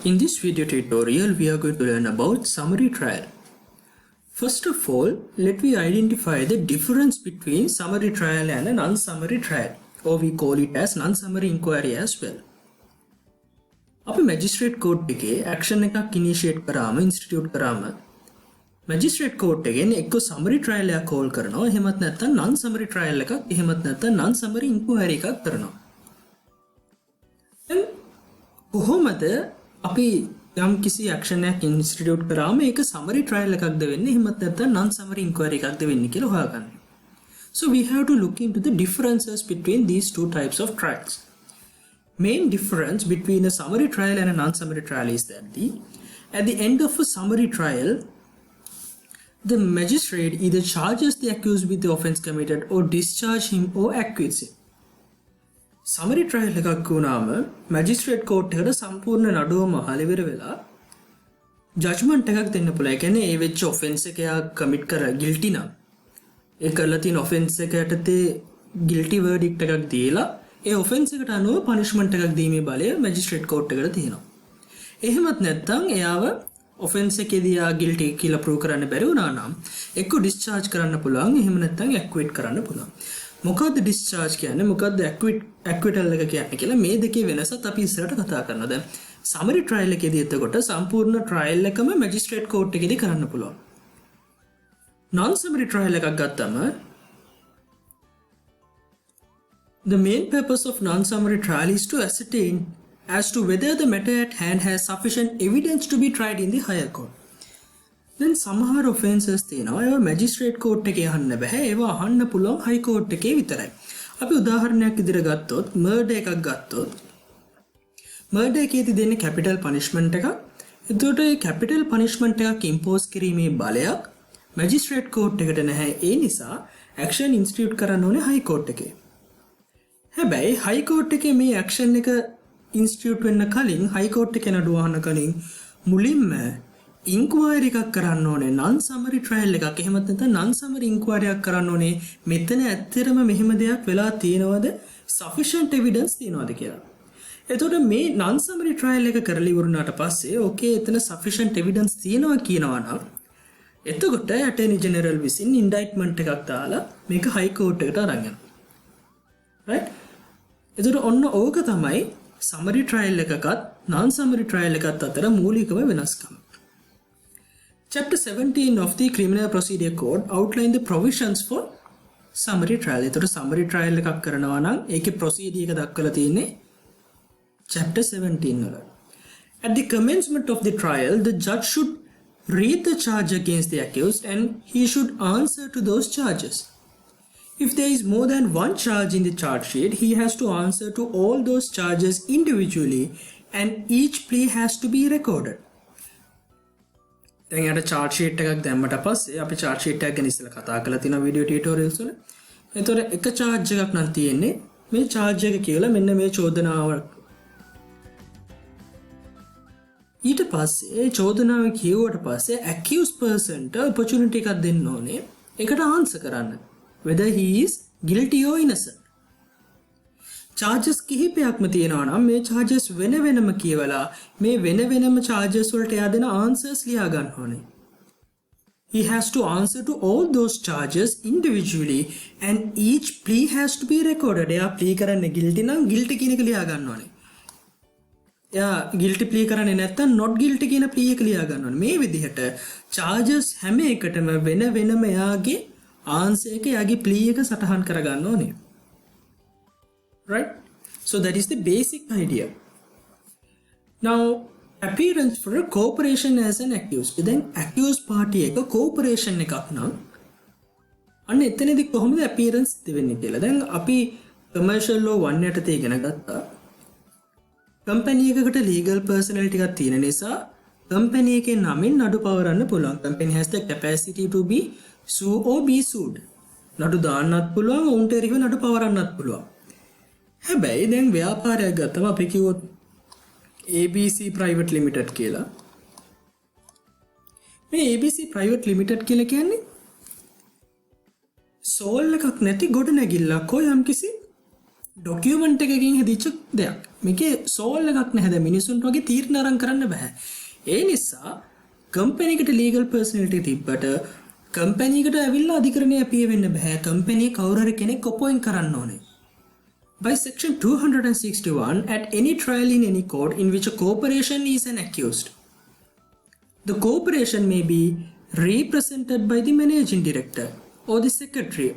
In this video tutorial, we are going to learn about summary trial. First of all, let me identify the difference between summary trial and a non-summary trial, or we call it as non-summary inquiry as well. අපි මැජිස්ට්‍රේට් coat එකේ action එකක් ඉනිෂিয়েට් කරාම institute කරාම මැජිස්ට්‍රේට් coat එකෙන් එක්ක සමරි trial එකක් call කරනවා එහෙමත් නැත්නම් non summary trial එකක් එහෙමත් නැත්නම් non summary inquiry එකක් කරනවා. දැන් කොහොමද අපි යම් කිසි ඇක්ෂන් එකක් ඉන්ස්ටිටියුට් කරාම ඒක සමරි ට්‍රයල් එකක්ද වෙන්නේ එහෙමත් නැත්නම් non summary inquiry එකක්ද වෙන්නේ කියලා හොයාගන්න. So we have to look into the differences between these two types of trials. Main difference between a summary trial and a non-summary trial is that at the end of a summary trial, the magistrate either charges the accused with the offence committed or discharge him or acquits him. Summary trial එකක් වුණාම magistrate court එකට සම්පූර්ණ නඩුවම අහලා ඉවර වෙලා judgment එකක් දෙන්න පුළුවන්. ඒ කියන්නේ ඒ වෙච්ච offence එක යා commit කර guilty නම් ඒ කරලා තියෙන offence එක යටතේ guilty verdict එකක් දීලා ඒ ඔෆෙන්ස් එකට අනුව පනිෂ්මන්ට් එකක් දීමේ බලය මැජිස්ට්‍රේට් කෝට් එකට තියෙනවා. එහෙමත් නැත්නම් එයාව ඔෆෙන්ස් එකේදී ආ ගිල්ටි කියලා ප්‍රූව් කරන්න බැරි වුණා නම් එක්ක ඩිස්චාර්ජ් කරන්න පුළුවන් එහෙම නැත්නම් ඇක්විට් කරන්න පුළුවන්. මොකද්ද ඩිස්චාර්ජ් කියන්නේ මොකද්ද ඇක්විටල් එක කියන්නේ කියලා මේ දෙකේ වෙනසත් අපි ඉස්සරහට කතා කරනවා. දැන් සමරි ට්‍රයල් එකේදී එතකොට සම්පූර්ණ ට්‍රයල් එකම මැජිස්ට්‍රේට් කෝට් එකේදී කරන්න පුළුවන්. non summary trial එකක් ගත්තම the main purpose of non-summary trial is to ascertain as to whether the matter at hand has sufficient evidence to be tried in the higher court. Then සමහර offences තියෙනවා ඒවා magistrate court එකේ අහන්න බෑ ඒවා අහන්න පුළුවන් high court එකේ විතරයි. අපි උදාහරණයක් විදිහට ගත්තොත් murder එකක් ගත්තොත් murder එකේදී දෙන්නේ capital punishment එකක්. එතකොට මේ capital punishment එකක් impose කිරීමේ බලයක් magistrate court එකට නැහැ. ඒ නිසා action institute කරන්න ඕනේ high court එකේ. හැබැයි හයි කෝට් එකේ මේ ඇක්ෂන් එක ඉන්ස්ටිටියුට් වෙන්න කලින් හයි කෝට් එකේ නඩුව අහන්න කලින් මුලින්ම ඉන්ක්වයරි එකක් කරන්න ඕනේ non summary trial එකක් එහෙමත් නැත්නම් non summary inquiry එකක් කරන්න ඕනේ මෙතන ඇත්තටම මෙහෙම දෙයක් වෙලා තියෙනවද sufficient evidence තියෙනවද කියලා. එතකොට මේ non summary trial එක කරලා ඉවරුනාට පස්සේ ඕකේ එතන sufficient evidence තියෙනවා කියනවා නම් එතකොට attorney general විසින් indictment එකක් දාලා මේක high court එකට අරන් යනවා. right? එතකොට ඔන්න ඕක තමයි summary trial එකකත් non summary trial එකත් අතර මූලිකම වෙනස්කම. Chapter 17 of the Criminal Procedure Code outline the provisions for summary trial. එතකොට summary trial එකක් කරනවා නම් ඒකේ procedure එක දක්වලා තියෙන්නේ chapter 17 වල. At the commencement of the trial, the judge should read the charge against the accused and he should answer to those charges. If there is more than one charge in the charge sheet, he has to answer to all those charges individually and each plea has to be recorded. දැන් යට charge sheet එකක් දැම්මට පස්සේ අපි charge sheet එක ගැන ඉස්සෙල්ලා කතා කරලා තියෙන video tutorials වල. එතකොට එක charge එකක් නම් තියෙන්නේ මේ charge එක කියලා මෙන්න මේ චෝදනාව. ඊට පස්සේ ඒ චෝදනාව කියුවට පස්සේ accused person ට opportunity එකක් දෙන්න ඕනේ ඒකට answer කරන්න. Whether he is guilty or innocent. Charges කිහිපයක්ම තියෙනවා නම් මේ charges වෙන වෙනම කියවලා මේ වෙන වෙනම charges වලට එයා දෙන answers ලියා ගන්න ඕනේ. He has to answer to all those charges individually and each plea has to be recorded. එයා plea කරන්නේ guilty නම් guilty කියන එක ලියා ගන්න ඕනේ. එයා guilty plea කරන්නේ නැත්නම් not guilty කියන plea එක ලියා ගන්න ඕනේ. මේ විදිහට charges හැම එකටම වෙන වෙනම එයාගේ answer එක යාගේ plea එක සටහන් කරගන්න ඕනේ. Right? So that is the basic idea. Now appearance for a cooperation as an accused. Then accused party එක cooperation එකක් නම් අන්න එතනදී කොහොමද appearance දෙවෙන්නේ කියලා. දැන් අපි commercial law 1 යටතේ ඉගෙන ගත්තා. company එකකට legal personality එකක් තියෙන නිසා company එකේ නමින් නඩු පවරන්න පුළුවන්. company has the capacity to be sue or be sued. නඩු දාන්නත් පුළුවන් උන්ට එරෙහිව නඩු පවරන්නත් පුළුවන්. හැබැයි දැන් ව්‍යාපාරයක් ගත්තම අපි කිව්වොත් ABC private limited කියලා. මේ ABC private limited කියලා කියන්නේ සෝල් එකක් නැති ගොඩනැගිල්ලක් හෝ යම්කිසි ඩොකියුමන්ට් එකකින් හැදිච්ච දෙයක්. මේකේ සෝල් එකක් නැහැ. දැන් මිනිසුන්ට වගේ තීරණ අරන් කරන්න බෑ. ඒ නිසා කම්පැනි එකට ලීගල් පර්සනැලිටි තිබ්බට කම්පැනි එකට ඇවිල්ලා අධිකරණය අපිය වෙන්න බෑ. කම්පැනි කවුරු හරි කෙනෙක් අපොයින්ට් කරන්න ඕනේ. By section 261, at any trial in any court in which a corporation is an accused, the corporation may be represented by the managing director or the secretary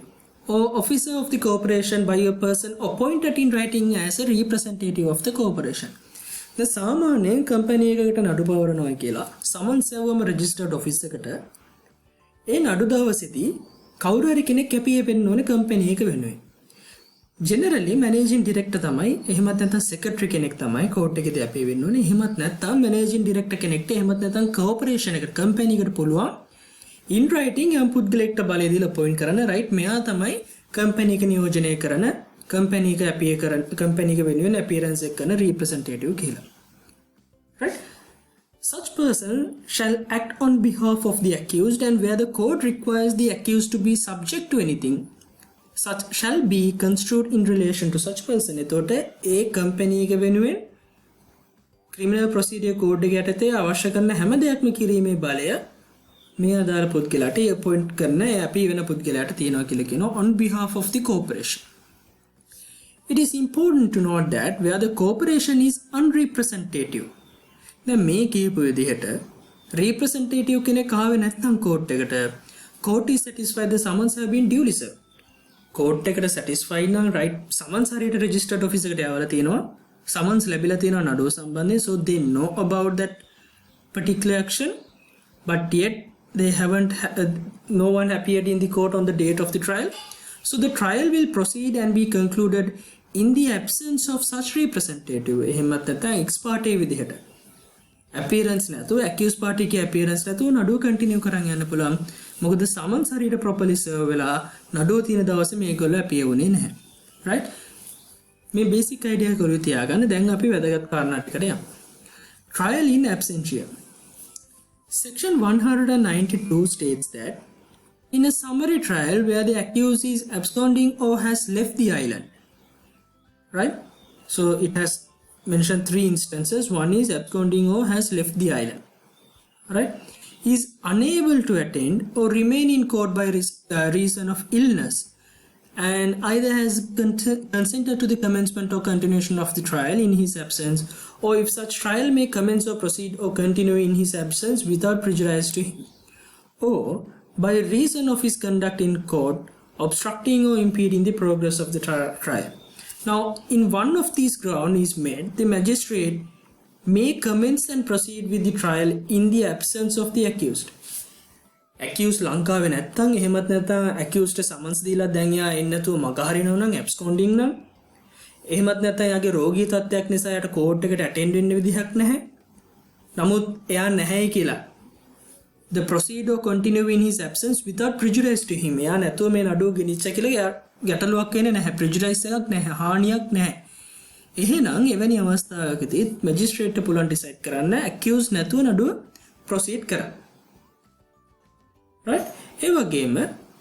or officer of the corporation by a person appointed in writing as a representative of the corporation. The සාමාන්‍යයෙන් company එකකට නඩු පවරනවා කියලා සමන්ස් යවම registered office එකට ඒ නඩු දවසේදී කවුරු හරි කෙනෙක් කැපිය වෙන්න ඕනේ කම්පැනි එක වෙනුවෙන්. ජෙනරලි මැනේජින් ඩිරෙක්ටර් තමයි එහෙමත් නැත්නම් සෙක්‍රටරි කෙනෙක් තමයි කෝට් එකේදී අපේ වෙන්න ඕනේ. එහෙමත් නැත්නම් මැනේජින් ඩිරෙක්ටර් කෙනෙක්ට එහෙමත් නැත්නම් කෝපරේෂන් එකට කම්පැනි එකට පුළුවන් in writing යම් පුද්ගලෙක්ට බලය දීලා අපොයින්ට් කරන රයිට් මෙයා තමයි කම්පැනි එක නියෝජනය කරන කම්පැනි එක අපිය කරන කම්පැනි එක වෙනුවෙන් අපියරන්ස් එක කරන රිප්‍රසන්ටේටිව් කියලා. right, such person shall act on behalf of the accused and where the court requires the accused to be subject to anything such shall be construed in relation to such person. එතකොට ඒ company එක වෙනුවෙන් criminal procedure code එක යටතේ අවශ්‍ය කරන හැම දෙයක්ම කිරීමේ බලය මේ අදාළ පුද්ගලයාට අපොයින්ට් කරන අපි වෙන පුද්ගලයාට තියෙනවා කියලා කියනවා on behalf of the corporation. It is important to note that where the corporation is unrepresentative, දැන් මේ කියපු විදිහට representative කෙනෙක් ආවේ නැත්නම් කෝට් එකට court is satisfied the summons have been duly served. Coat එකට satisfied නම් right summons හරියට registered office එකට යවලා තියෙනවා summons ලැබිලා තියෙනවා නඩුව සම්බන්ධයෙන්, so they know about that particular action but yet they haven't no one appeared in the court on the date of the trial, so the trial will proceed and be concluded in the absence of such representative. එහෙමත් නැත්නම් ex parte විදිහට appearance නැතුව accused party ගේ appearance නැතුව නඩුව continue කරන් යන්න පුළුවන්. මොකද summons හරියට properly serve වෙලා නඩුව තියෙන දවසේ මේගොල්ලෝ appear වුණේ නැහැ. right, මේ basic idea එක ඔළුවේ තියාගන්න. දැන් අපි වැදගත් කාරණා ටිකට යමු. trial in absentia. Section 192 states that in a summary trial where the accused is absconding or has left the island, right? So it has mentioned 3 instances. One is absconding or has left the island, right? He is unable to attend or remain in court by reason of illness and either has consented to the commencement or continuation of the trial in his absence, or if such trial may commence or proceed or continue in his absence without prejudice to him, or by reason of his conduct in court obstructing or impeding the progress of the trial. Now, in one of these grounds is made, the magistrate may commence and proceed with the trial in the absence of the accused. accused ලංකාවේ නැත්තම් එහෙමත් නැත්නම් accused සමන්ස් දීලා දැන් යා එන්න නැතුව මග හරිනව නම් absconding නම් එහෙමත් නැත්නම් යාගේ රෝගී තත්ත්වයක් නිසා යාට කෝට් එකට attend වෙන්න විදිහක් නැහැ. නමුත් එයා නැහැයි කියලා the proceed or continue in his absence without prejudice to him. එයා නැතුව මේ නඩුව ගෙනිච්ච කියලා ගැටලුවක් වෙන්නේ නැහැ. prejudice එකක් නැහැ. හානියක් නැහැ. එහෙනම් එවැනි අවස්ථාවකදී මැජිස්ට්‍රේට්ට පුළුවන් ඩිසයිඩ් කරන්න accused නැතුව නඩුව proceed කරන්න. right, ඒ වගේම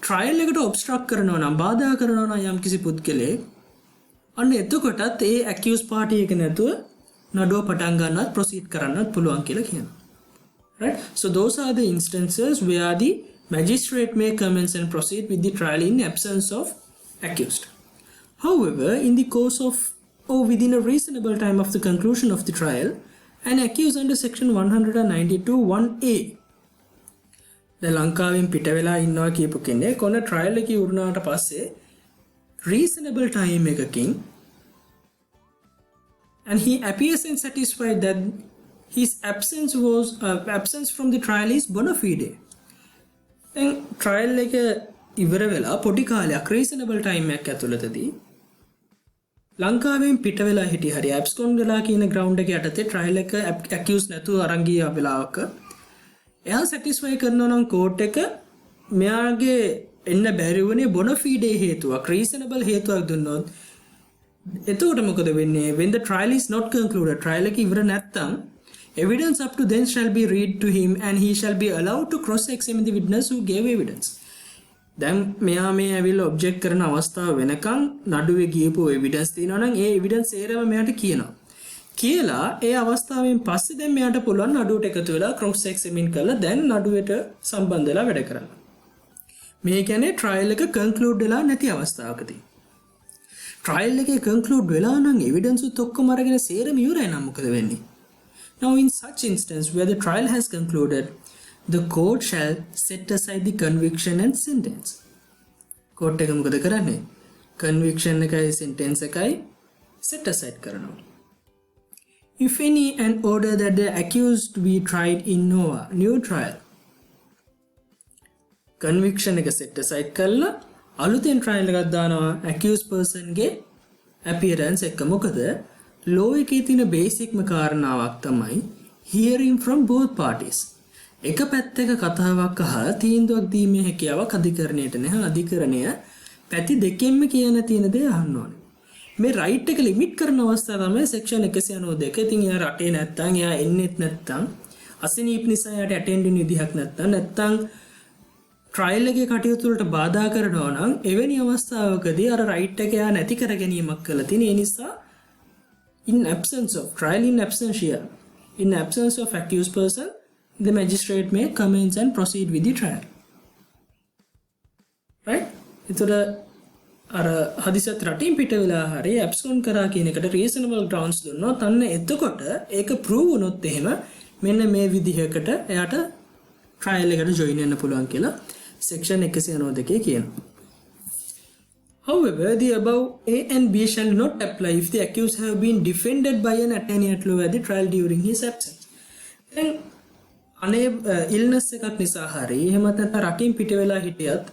trial එකට obstruct කරනවා නම් බාධා කරනවා නම් යම් කිසි පුද්ගලයෙක් අන්න එතකොටත් ඒ accused party එක නැතුව නඩුව පටන් ගන්නත් proceed කරන්නත් පුළුවන් කියලා කියනවා. right, so those are the instances where the magistrate may commence and proceed with the trial in absence of accused. However, in the course of or within a reasonable time of the conclusion of the trial, an accused under section 192 1A දැන් ලංකාවෙන් පිට වෙලා ඉන්නවා කියපු කෙනෙක් කොන trial එකේ උරුණාට පස්සේ reasonable time එකකින් and he appears and satisfied that his absence from the trial is bona fide. දැන් trial එක ඉවර වෙලා පොඩි කාලයක් reasonable time එකක් ඇතුළතදී ලංකාවෙන් පිට වෙලා හිටිය හරි abscond වෙලා කියන ground එක යටතේ trial එක accused නැතුව අරන් ගිය වෙලාවක එයා satisfy කරනවා නම් court එක මෙයාගේ එන්න බැරි වුණේ bona fide හේතුවක් reasonable හේතුවක් දුන්නොත් එතකොට මොකද වෙන්නේ? when the trial is not concluded, trial එක ඉවර නැත්තම් evidence up to then shall be read to him and he shall be allowed to cross examine the witness who gave evidence. දැන් මෙයා මේ ඇවිල්ලා ඔබ්ජෙක්ට් කරන අවස්ථාව වෙනකන් නඩුවේ ගියපු එවිඩන්ස් තියෙනවා නම් ඒ එවිඩන්ස් සේරම මෙයාට කියනවා. කියලා ඒ අවස්ථාවෙන් පස්සේ දැන් මෙයාට පුළුවන් නඩුවට එකතු වෙලා ක්‍රොස් එක්සැමින් කරලා දැන් නඩුවට සම්බන්ධ වෙලා වැඩ කරන්න. මේ කියන්නේ ට්‍රයිල් එක කන්ක්ලූඩ් වෙලා නැති අවස්ථාවකදී. ට්‍රයිල් එකේ කන්ක්ලූඩ් වෙලා නම් එවිඩන්ස් උත් ඔක්කොම අරගෙන සේරම ඉවරයි නම් මොකද වෙන්නේ? Now in such instance where the trial has concluded, the court shall set aside the conviction and sentence. Court එක මොකද කරන්නේ? Conviction එකයි sentence එකයි set aside කරනවා. If any, an order that the accused be tried in nova, new trial. Conviction එක set aside කරලා අලුතෙන් trial එකක් දානවා accused person ගේ appearance එක. මොකද law එකේ තියෙන බේසික්ම කාරණාවක් තමයි hearing from both parties. එක පැත්තක කතාවක් අහලා තීන්දුවක් දීමේ හැකියාවක් අධිකරණයට නැහැ. අධිකරණය පැති දෙකෙන්ම කියන තියෙන දේ අහන්න ඕනේ. මේ රයිට් එක ලිමිට් කරන අවස්ථාව තමයි සෙක්ෂන් 192. ඉතින් එයා රටේ නැත්තම් එයා එන්නෙත් නැත්තම් අසනීප නිසා එයාට ඇටෙන්ඩ් වෙන විදිහක් නැත්තම් ට්‍රයිල් එකේ කටයුතු වලට බාධා කරනවා නම් එවැනි අවස්ථාවකදී අර රයිට් එක එයා නැති කර ගැනීමක් කළා තියෙන. ඒ නිසා in absence of trial in absentia, in absence of accused person, the magistrate may commence and proceed with the trial. Right? එතකොට අර හදිසියත් රටින් පිට වෙලා හරි ඇබ්ස්කොන් කරා කියන එකට රීසනබල් ග්‍රවුන්ඩ්ස් දුන්නොත් අන්න එතකොට ඒක ප්‍රූව් වුණොත් එහෙම මෙන්න මේ විදිහකට එයාට ට්‍රයිල් එකට ජොයින් වෙන්න පුළුවන් කියලා section 192 කියනවා. However, the above A and B shall not apply if the accused have been defended by an attorney at law at the trial during his absence. දැන් අනේ illness එකක් නිසා හරි එහෙම නැත්නම් රටින් පිට වෙලා හිටියත්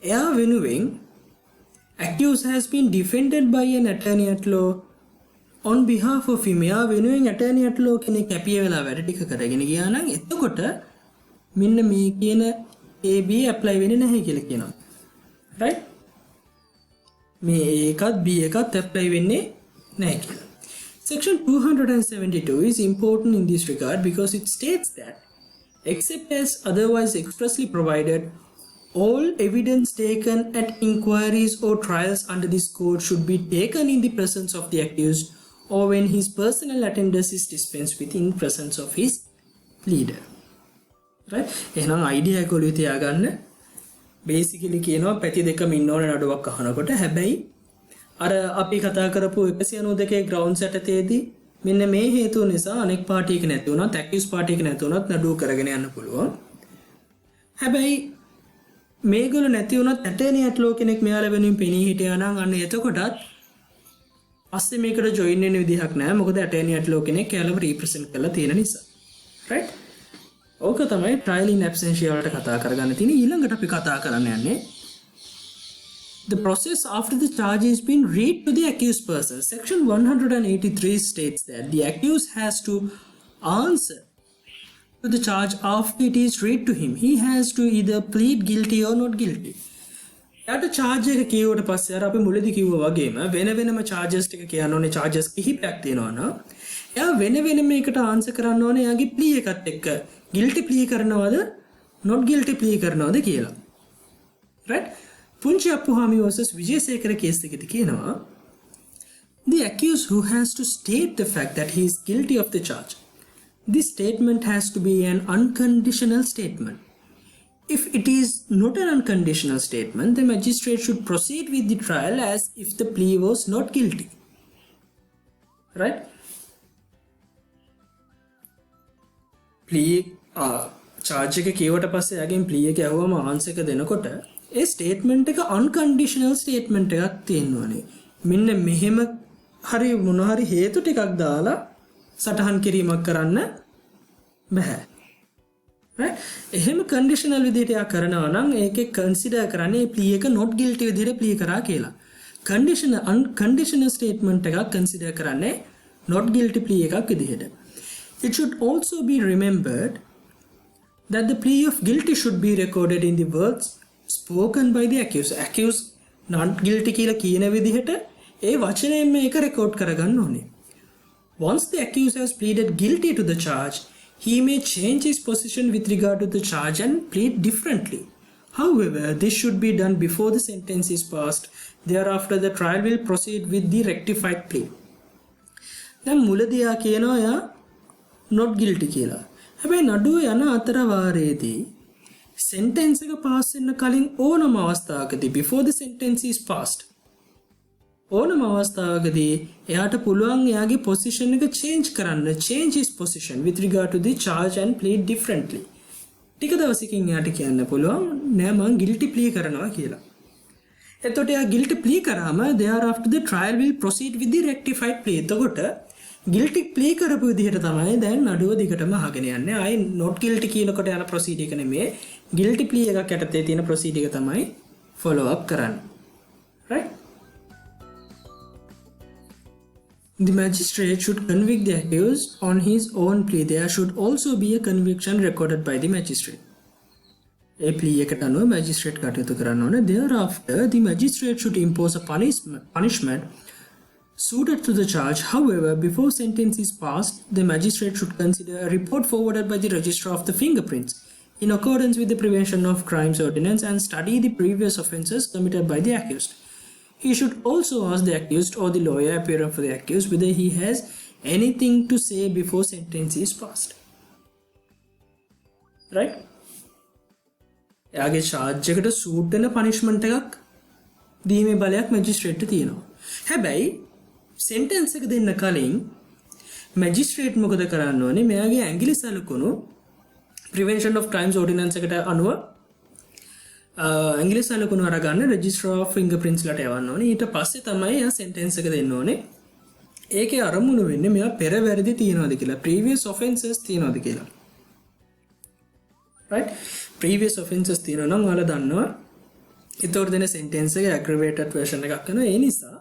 එයා වෙනුවෙන් accused has been defended by an attorney at law on behalf of him. එයා වෙනුවෙන් attorney at law කෙනෙක් කැපිය වෙලා වැඩ ටික කරගෙන ගියා නම් එතකොට මෙන්න මේ කියන AB apply වෙන්නේ නැහැ කියලා කියනවා. Right? මේ එකත් B එකත් apply වෙන්නේ නැහැ කියලා. Section 272 is important in this regard because it states that except as otherwise expressly provided, all evidence taken at inquiries or trials under this code should be taken in the presence of the accused or when his personal attendance is dispensed with in presence of his pleader. Right? එහෙනම් idea එක ඔළුවේ තියාගන්න. basically කියනවා පැති දෙකම ඉන්න ඕන නඩුවක් අහනකොට. හැබැයි අර අපි කතා කරපු 192 grounds යටතේදී මෙන්න මේ හේතුව නිසා අනෙක් පාර්ටි එක නැති වුණත් accused පාර්ටි එක නැති වුණත් නඩුව කරගෙන යන්න පුළුවන්. හැබැයි මේගොල්ලෝ නැති වුණත් ඇටර්නි ඇට් ලෝ කෙනෙක් මෙයාලා වෙනුවෙන් පෙනී හිටියා නම් අන්න එතකොටත් පස්සේ මේකට ජොයින් වෙන්න විදිහක් නැහැ. මොකද ඇටර්නි ඇට් ලෝ කෙනෙක් එයාලව රිප්‍රසන්ට් කරලා තියෙන නිසා. right? ඕක තමයි trial in absentia වලට කතා කරගන්න තියෙන. ඊළඟට අපි කතා කරන්න යන්නේ the process after the charge has been read to the accused person. Section 183 states that the accused has to answer to the charge after it is read to him. He has to either plead guilty or not guilty. යාට charge එක කියවට පස්සේ අර අපි මුලදී කිව්වා වගේම වෙන වෙනම charges ටික කියන්න ඕනේ. charges කිහිපයක් තියෙනවා නම් එයා වෙන වෙනම මේකට answer කරන්න ඕනේ එයාගේ plea එකත් එක්ක. guilty plea කරනවද not guilty plea කරනවද කියලා. right? පුංචි අප්පුහාමි versus විජේසේකර case එකේදී කියනවා the accused who has to state the fact that he is guilty of the charge. This statement has to be an unconditional statement. If it is not an unconditional statement, the magistrate should proceed with the trial as if the plea was not guilty. Right? Plea charge එක කියවට පස්සේ යාගෙන් plea එක ඇහුවම answer එක දෙනකොට ඒ statement එක unconditional statement එකක් තියෙනවානේ. මෙන්න මෙහෙම හරි මොන හරි හේතු ටිකක් දාලා සටහන් කිරීමක් කරන්න බෑ. right? එහෙම conditional විදිහට යා කරනවා නම් ඒකේ consider කරන්නේ plea එක not guilty විදිහට plea කරා කියලා. conditional unconditional statement එකක් consider කරන්නේ not guilty plea එකක් විදිහට. It should also be remembered that the plea of guilty should be recorded in the words spoken by the accused. Accused not guilty කියලා කියන විදිහට ඒ වචනයෙන් මේක රෙකෝඩ් කරගන්න ඕනේ. Once the accused has pleaded guilty to the charge, he may change his position with regard to the charge and plead differently. However, this should be done before the sentence is passed. Thereafter, the trial will proceed with the rectified plea. දැන් මුලදී යා කියනවා යා not guilty කියලා. හැබැයි නඩුව යන අතර වාරයේදී sentence එක pass වෙන්න කලින් ඕනම අවස්ථාවකදී before the sentence is passed ඕනම අවස්ථාවකදී එයාට පුළුවන් එයාගේ position එක change කරන්න, change his position with regard to the charge and plead differently. ටික දවසකින් එයාට කියන්න පුළුවන් නෑ මං guilty plea කරනවා කියලා. එතකොට එයා guilty plea කරාම thereafter the trial will proceed with the rectified plea. එතකොට guilty plea කරපු විදිහට තමයි දැන් නඩුව දිගටම අහගෙන යන්නේ. ආයි not guilty කියනකොට යන proceed එක නෙමෙයි. guilty plea එකක් යටතේ තියෙන proceed එක තමයි follow up කරන්නේ. right? The magistrate should convict the accused on his own plea. There should also be a conviction recorded by the magistrate. A plea එකට අනුව magistrate කටයුතු කරන්න ඕනේ. Thereafter, the magistrate should impose a punishment suited to the charge. However, before sentence is passed, the magistrate should consider a report forwarded by the registrar of the fingerprints in accordance with the Prevention of Crimes Ordinance and study the previous offences committed by the accused. He should also ask the accused or the lawyer appearing for the accused whether he has anything to say before sentence is passed. Right? එයාගේ charge එකට suit වෙන punishment එකක් දීමේ බලයක් magistrate තියෙනවා. හැබැයි sentence එක දෙන්න කලින් magistrate මොකද කරන්න ඕනේ? මෙයාගේ ඇඟිලි සලකුණු Prevention of Crimes Ordinance එකට අනුව ඇඟිලි සලකුණු අරගන්න registrar of fingerprints ලට යවන්න ඕනේ. ඊට පස්සේ තමයි එයා sentence එක දෙන්න ඕනේ. ඒකේ අරමුණු වෙන්නේ මෙයා පෙර වැරදි තියනවාද කියලා, previous offences තියනවාද කියලා. right? previous offences තියෙනවා නම් ඔයාලා දන්නවා. ඒතකොට දෙන sentence එක aggravated version එකක් කරනවා. ඒ නිසා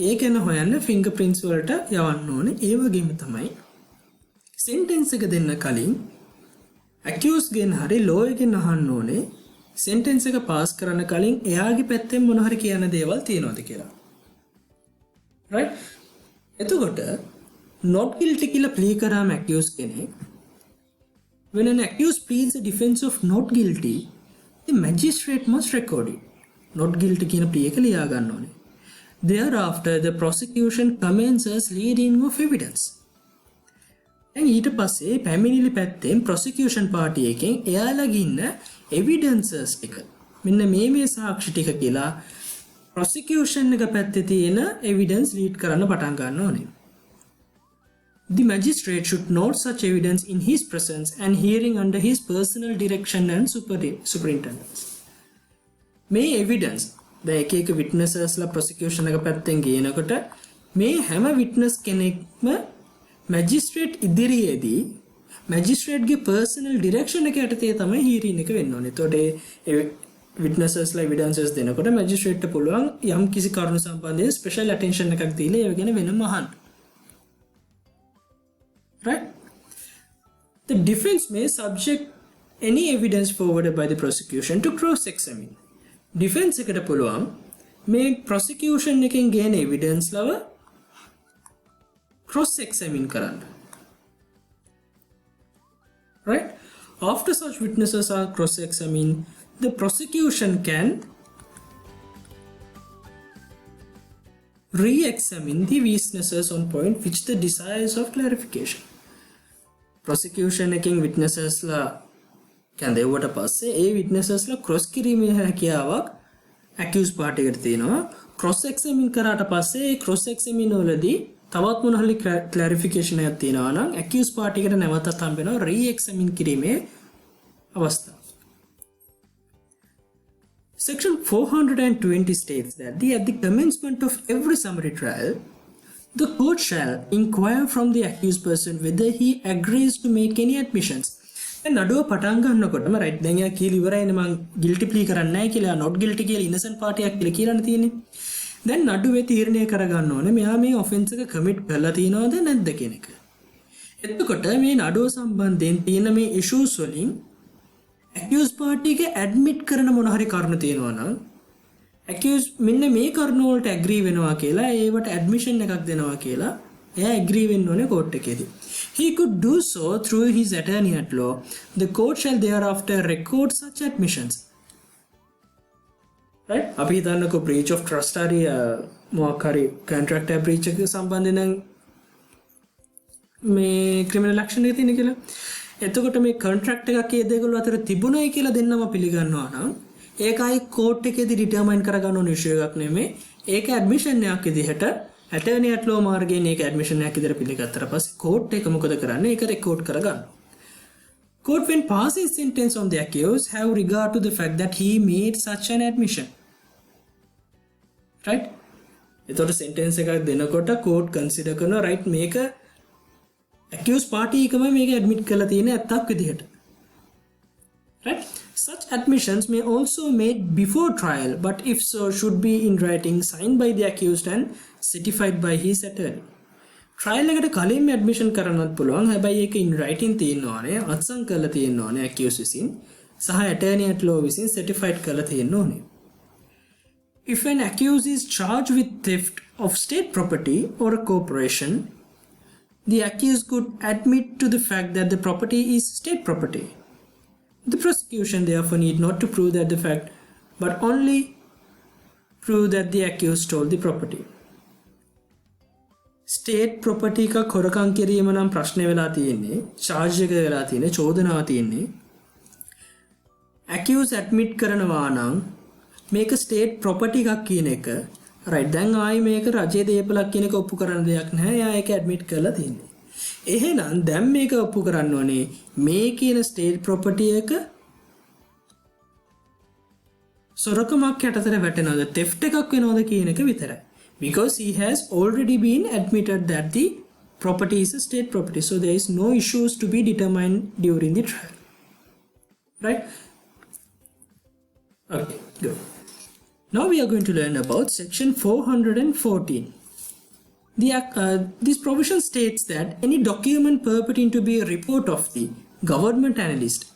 ඒක යන හොයන්න fingerprints වලට යවන්න ඕනේ. ඒ වගේම තමයි sentence එක දෙන්න කලින් accused ගෙන් හරි lawyer ගෙන් අහන්න ඕනේ sentence එක pass කරන්න කලින් එයාගේ පැත්තෙන් මොන හරි කියන දේවල් තියෙනවද කියලා. right? එතකොට not guilty කියලා plea කරාම accused කෙනෙක් when an accused pleads a defense of not guilty, the magistrate must record it. not guilty කියන plea එක ලියා ගන්න ඕනේ. Thereafter, the prosecution commences leading of evidence. දැන් ඊට පස්සේ පැමිණිලි පැත්තෙන් prosecution party එකෙන් එයාලගේ ඉන්න evidences ටික මෙන්න මේ සාක්ෂි ටික කියලා prosecution එක පැත්තේ තියෙන evidence lead කරන්න පටන් ගන්න ඕනේ. The magistrate should note such evidence in his presence and hearing under his personal direction and superintendence. මේ evidence දැන් එක witnesses ලා prosecution එක පැත්තෙන් ගේනකොට මේ හැම witness කෙනෙක්ම magistrate ඉදිරියේදී magistrate ගේ personal direction එක යටතේ තමයි hearing එක වෙන්න ඕනේ. එතකොට ඒ witnesses ලා evidences දෙනකොට magistrate ට පුළුවන් යම් කිසි කරුණු සම්බන්ධයෙන් special attention එකක් දීලා ඒව ගැන වෙනම අහන්න. right? The defense may subject any evidence forwarded by the prosecution to cross-examine. Defense එකට පුළුවන් මේ prosecution එකෙන් ගේන evidence ලව cross-examine කරන්න. right? After such witnesses are cross-examined, the prosecution can re-examine the witnesses on point which the desires of clarification. Prosecution එකෙන් witnesses ලා can දෙවට පස්සේ ඒ witnesses ලා cross කිරීමේ හැකියාවක් accused party එකට තියෙනවා. cross examine කරාට පස්සේ ඒ cross examine වලදී තවත් මොන හරි clarification එකක් තියෙනවා නම් accused party එකට නැවතත් හම්බ වෙනවා re-examine කිරීමේ අවස්ථාව. Section 420 states that at the commencement of every summary trial, the court shall inquire from the accused person whether he agrees to make any admissions. දැන් නඩුව පටන් ගන්නකොටම right දැන් යා කියලා ඉවරයිනේ මං guilty plea කරන්නේ නැහැ කියලා not guilty කියලා innocent party එකක් කියලා කියලානේ තියෙන්නේ. දැන් නඩුවේ තීරණය කරගන්න ඕනේ මෙයා මේ offense එක commit කරලා තියෙනවද නැද්ද කියන එක. එතකොට මේ නඩුව සම්බන්ධයෙන් තියෙන මේ issues වලින් accused party එක admit කරන මොන හරි කරුණු තියෙනවා නම් accused මෙන්න මේ කරුණ වලට agree වෙනවා කියලා ඒවට admission එකක් දෙනවා කියලා එයා agree වෙන්න ඕනේ court එකේදී. He could do so through his attorney at law. The court shall thereafter record such admissions. right අපි හිතන්නකෝ breach of trust හරි මොකක් හරි contract breach එක සම්බන්ධයෙන් නම් මේ criminal action එකේ තියෙන කියලා. එතකොට මේ contract එකක් ඒ දෙකවල අතර තිබුණයි කියලා දෙන්නම පිළිගන්නවා නම් ඒකයි court එකේදී determine කරගන්න ඕන issue එකක් නෙමෙයි. ඒක admission එකක් විදිහට attorney at law මාර්ගයෙන් ඒක admission එකක් විදිහට පිළිගත්තට පස්සේ court එක මොකද කරන්නේ? ඒක record කරගන්න. Court when passing sentence on the accused have regard to the fact that he made such an admission. Right? එතකොට sentence එකක් දෙනකොට court consider කරනවා right මේක accused party එකම මේක admit කරලා තියෙන ඇත්තක් විදිහට. Right? Such admissions may also made before trial, but if so, should be in writing, signed by the accused and certified by his attorney. Trial එකට කලින් admission කරන්නත් පුළුවන්. හැබැයි ඒක in writing තියෙන්න ඕනේ, අත්සන් කරලා තියෙන්න ඕනේ accused විසින් සහ attorney at law විසින් certified කරලා තියෙන්න ඕනේ. If an accused is charged with theft of state property or a corporation, the accused could admit to the fact that the property is state property. The prosecution therefore need not to prove that the fact, but only prove that the accused stole the property. State property का खोरकांग cream नाम प्रश्न वेला තියෙන්නේ, charge එක වෙලා තියෙන්නේ, චෝදනාව තියෙන්නේ. accused admit කරනවා නම් මේක state property එකක් කියන එක right දැන් ආයි මේක රජයේ දේපලක් කියන එක ඔප්පු කරන්න දෙයක් නැහැ. එයා ඒක admit කරලා තියෙන්නේ. එහෙනම් දැන් මේක ඔප්පු කරන්න ඕනේ මේ කියන state property එක සොරකමක් යටතට වැටෙනවද theft එකක් වෙනවද කියන එක විතරයි. Because he has already been admitted that the property is a state property, so there is no issues to be determined during the trial. Right? Okay, good. Now we are going to learn about section 414. This provision states that any document purporting to be a report of the government analyst,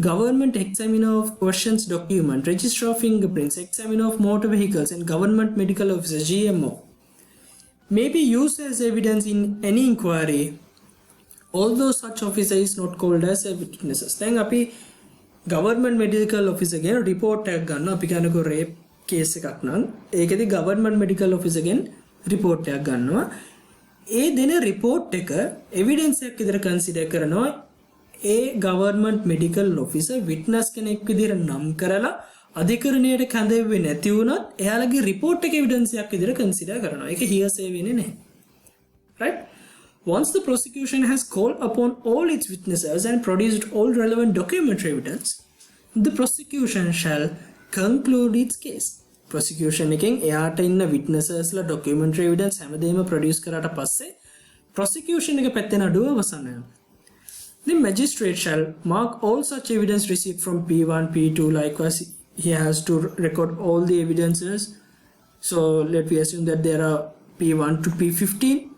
government examiner of questions document, registrar of fingerprints, examiner of motor vehicles and government medical officer GMO may be used as evidence in any inquiry, although such officer is not called as a witness. Then api government medical officer gen report එකක් ගන්නවා. අපි කියනකො rape case එකක් නම් ඒකෙදි government medical officer gen report එකක් ගන්නවා. ඒ දෙන report එක evidence එකක් විදිහට consider කරනවා. ඒ government medical officer witness කෙනෙක් විදිහට නම් කරලා අධිකරණයට කැඳෙන්නේ නැති වුණොත් එයාලගේ report එක evidence එකක් විදිහට consider කරනවා. ඒක hearsay වෙන්නේ නැහැ. Right? Once the prosecution has called upon all its witnesses and produced all relevant documentary evidence, the prosecution shall conclude its case. Prosecution එකෙන් එයාට ඉන්න witnesses ලා documentary evidence හැමදේම produce කරාට පස්සේ prosecution එක පැත්තේ නඩුව අවසන් වෙනවා. The magistrate shall mark all such evidence received from P1, P2. Likewise, he has to record all the evidences. So let me assume that there are P1 to P15.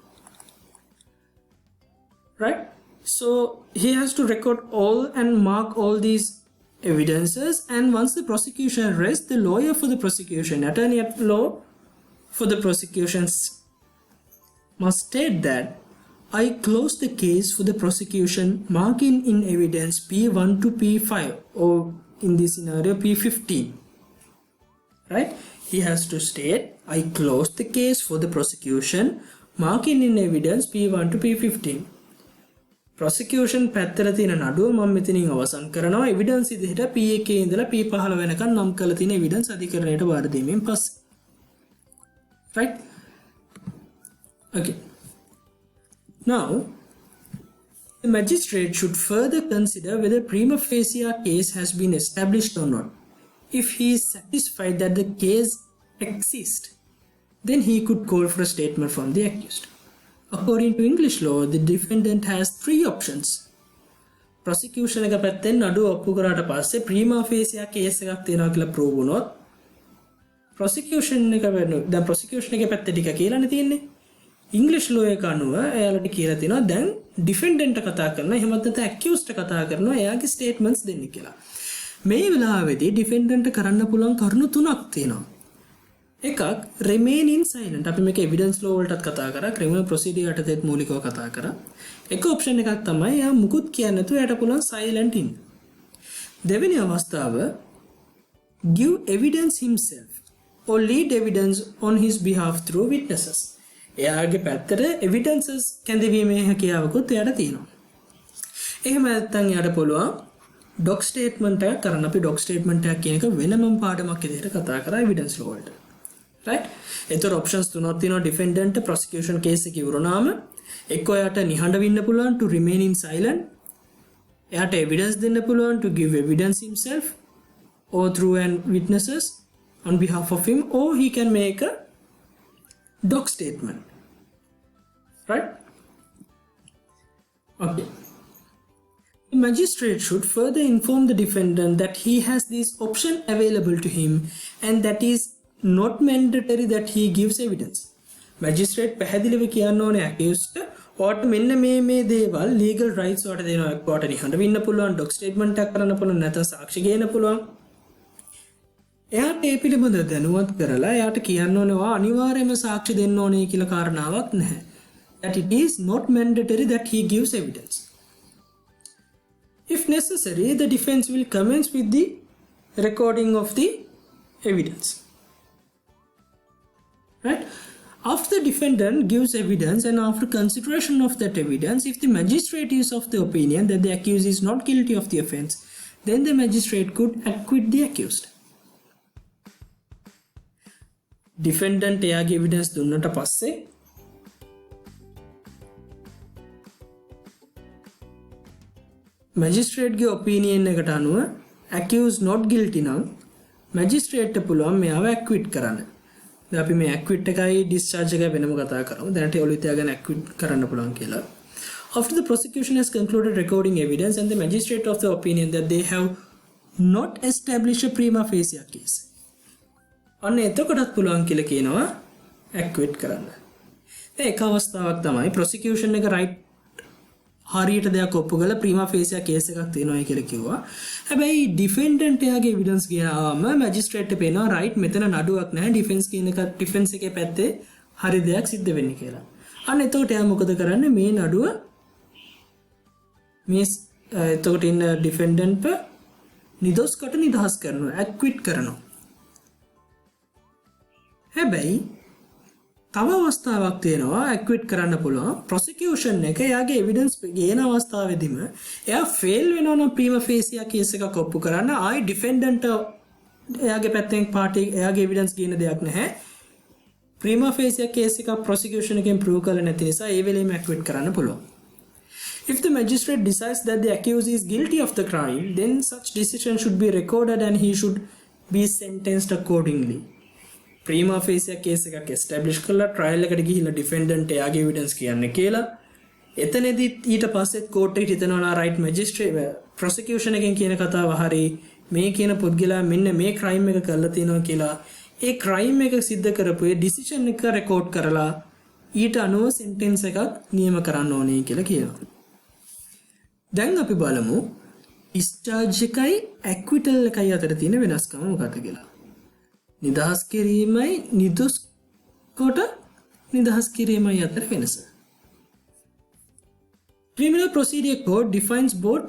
Right? So he has to record all and mark all these evidences, and once the prosecution rests, the lawyer for the prosecution, attorney at law for the prosecutions must state that I close the case for the prosecution marking in evidence P1 to P5, or in this scenario P15. Right? He has to state I close the case for the prosecution marking in evidence P1 to P15. prosecution පැත්තට තියෙන නඩුව මම මෙතනින් අවසන් කරනවා evidence විදිහට P1 ඉඳලා P15 වෙනකන් නම් කරලා තියෙන evidence අධිකරණයට වාර දීමෙන් පස්සේ. Right? Okay. Now, the magistrate should further consider whether prima facie case has been established or not. If he is satisfied that the case exists, then he could call for a statement from the accused. According to English law, the defendant has three options. Prosecution එක පැත්තෙන් නඩුව ඔප්පු කරාට පස්සේ prima facie case එකක් තියෙනවා කියලා prove වුණොත් prosecution එක දැන් prosecution එකේ පැත්ත ටික කියලානේ තියෙන්නේ. English law එක අනුව එයාලට කියලා තියෙනවා දැන් defendant කතා කරනවා එහෙම නැත්නම් accused කතා කරනවා එයාගේ statements දෙන්න කියලා. මේ වෙලාවේදී defendant කරන්න පුළුවන් කරුණු තුනක් තියෙනවා. එකක් remain in silent. අපි මේක evidence law වලටත් කතා කරා, criminal procedure යටතේත් මූලිකව කතා කරා. එක option එකක් තමයි එයා මුකුත් කියන්නේ නැතුව එයාට පුළුවන් silent ඉන්න. දෙවෙනි අවස්ථාව give evidence himself or lead evidence on his behalf through witnesses. එයාගේ පැත්තට evidences කැඳවීමේ හැකියාවකුත් එයාට තියෙනවා. එහෙම නැත්නම් එයාට පුළුවන් doc statement එකක් කරන්න. අපි doc statement එකක් කියන එක වෙනම පාඩමක් විදිහට කතා කරා evidence law වලට. right? ඒතර options තුනක් තියෙනවා defendant prosecution case එක ඉවරනාම එක්ක එයාට නිහඬව ඉන්න පුළුවන් to remain in silent. එයාට evidence දෙන්න පුළුවන් to give evidence himself or through an witnesses on behalf of him, or he can make a doc statement. Right? Okay. The magistrate should further inform the defendant that he has this option available to him and that is not mandatory that he gives evidence. Magistrate පැහැදිලිව කියන්න ඕනේ accused ඔයාට මෙන්න මේ දේවල් legal rights ඔයාට දෙනවා. ඔයාට නිහඬව ඉන්න පුළුවන්, doc statement එකක් කරන්න පුළුවන්, නැත්නම් සාක්ෂි ගේන්න පුළුවන්. එයාට ඒ පිළිබඳව දැනුවත් කරලා එයාට කියන්න ඕනේ ඔයා අනිවාර්යයෙන්ම සාක්ෂි දෙන්න ඕනේ කියලා කාරණාවක් නැහැ. That it is not mandatory that he gives evidence. If necessary, the defense will commence with the recording of the evidence. Right? After the defendant gives evidence and after consideration of that evidence, if the magistrate is of the opinion that the accused is not guilty of the offence, then the magistrate could acquit the accused. Defendant එයාගේ evidence දුන්නට පස්සේ magistrate ගේ opinion එකට අනුව accused not guilty නම් magistrate පුළුවන් මෙයාව acquit කරන්න. දැන් අපි මේ acquit එකයි discharge එකයි වෙනම කතා කරමු. දැනට ඔළුවේ තියාගෙන acquit කරන්න පුළුවන් කියලා. After the prosecution has concluded recording evidence and the magistrate of the opinion that they have not established a prima facie case. අන්න එතකොටත් පුළුවන් කියලා කියනවා acquit කරන්න. දැන් එක අවස්ථාවක් තමයි prosecution එක right හරියට දෙයක් ඔප්පු කරලා prima facie case එකක් තියෙනවා කියලා කිව්වා. හැබැයි defendant එයාගේ evidence ගියාම magistrate පේනවා right මෙතන නඩුවක් නැහැ defense එකේ පැත්තේ හරි දෙයක් සිද්ධ වෙන්නේ කියලා. අන්න එතකොට එයා මොකද කරන්නේ මේ නඩුව මේ එතකොට ඉන්න defendant නිදොස්කට නිදහස් කරනවා acquit කරනවා. හැබැයි තව අවස්ථාවක් තියෙනවා acquit කරන්න පුළුවන් prosecution එක එයාගේ evidence ගේන අවස්ථාවේදීම එයා fail වෙනවා නම් prima facie case එකක් ඔප්පු කරන්න ආයි defendant එයාගේ පැත්තෙන් party එයාගේ evidence ගේන දෙයක් නැහැ prima facie case එක prosecution එකෙන් prove කරලා නැති නිසා ඒ වෙලෙම acquit කරන්න පුළුවන්. If the magistrate decides that the accused is guilty of the crime, then such decision should be recorded and he should be sentenced accordingly. Prima facie case එකක් establish කරලා trial එකට ගිහිල්ලා defendant එයාගේ evidence කියන්නේ කියලා එතනදී ඊට පස්සෙත් court එකට හිතනවා right magistrate prosecution එකෙන් කියන කතාව හරි මේ කියන පුද්ගලයා මෙන්න මේ crime එක කරලා තියෙනවා කියලා ඒ crime එක සිද්ධ කරපු ඒ decision එක record කරලා ඊට අනුව sentence එකක් නියම කරන්න ඕනේ කියලා කියනවා. දැන් අපි බලමු discharge එකයි acquittal එකයි අතර තියෙන වෙනස්කම මොකක්ද කියලා. නිදහස් කිරීමයි නිදොස් කොට නිදහස් කිරීමයි අතර වෙනස. Criminal Procedure Code defines both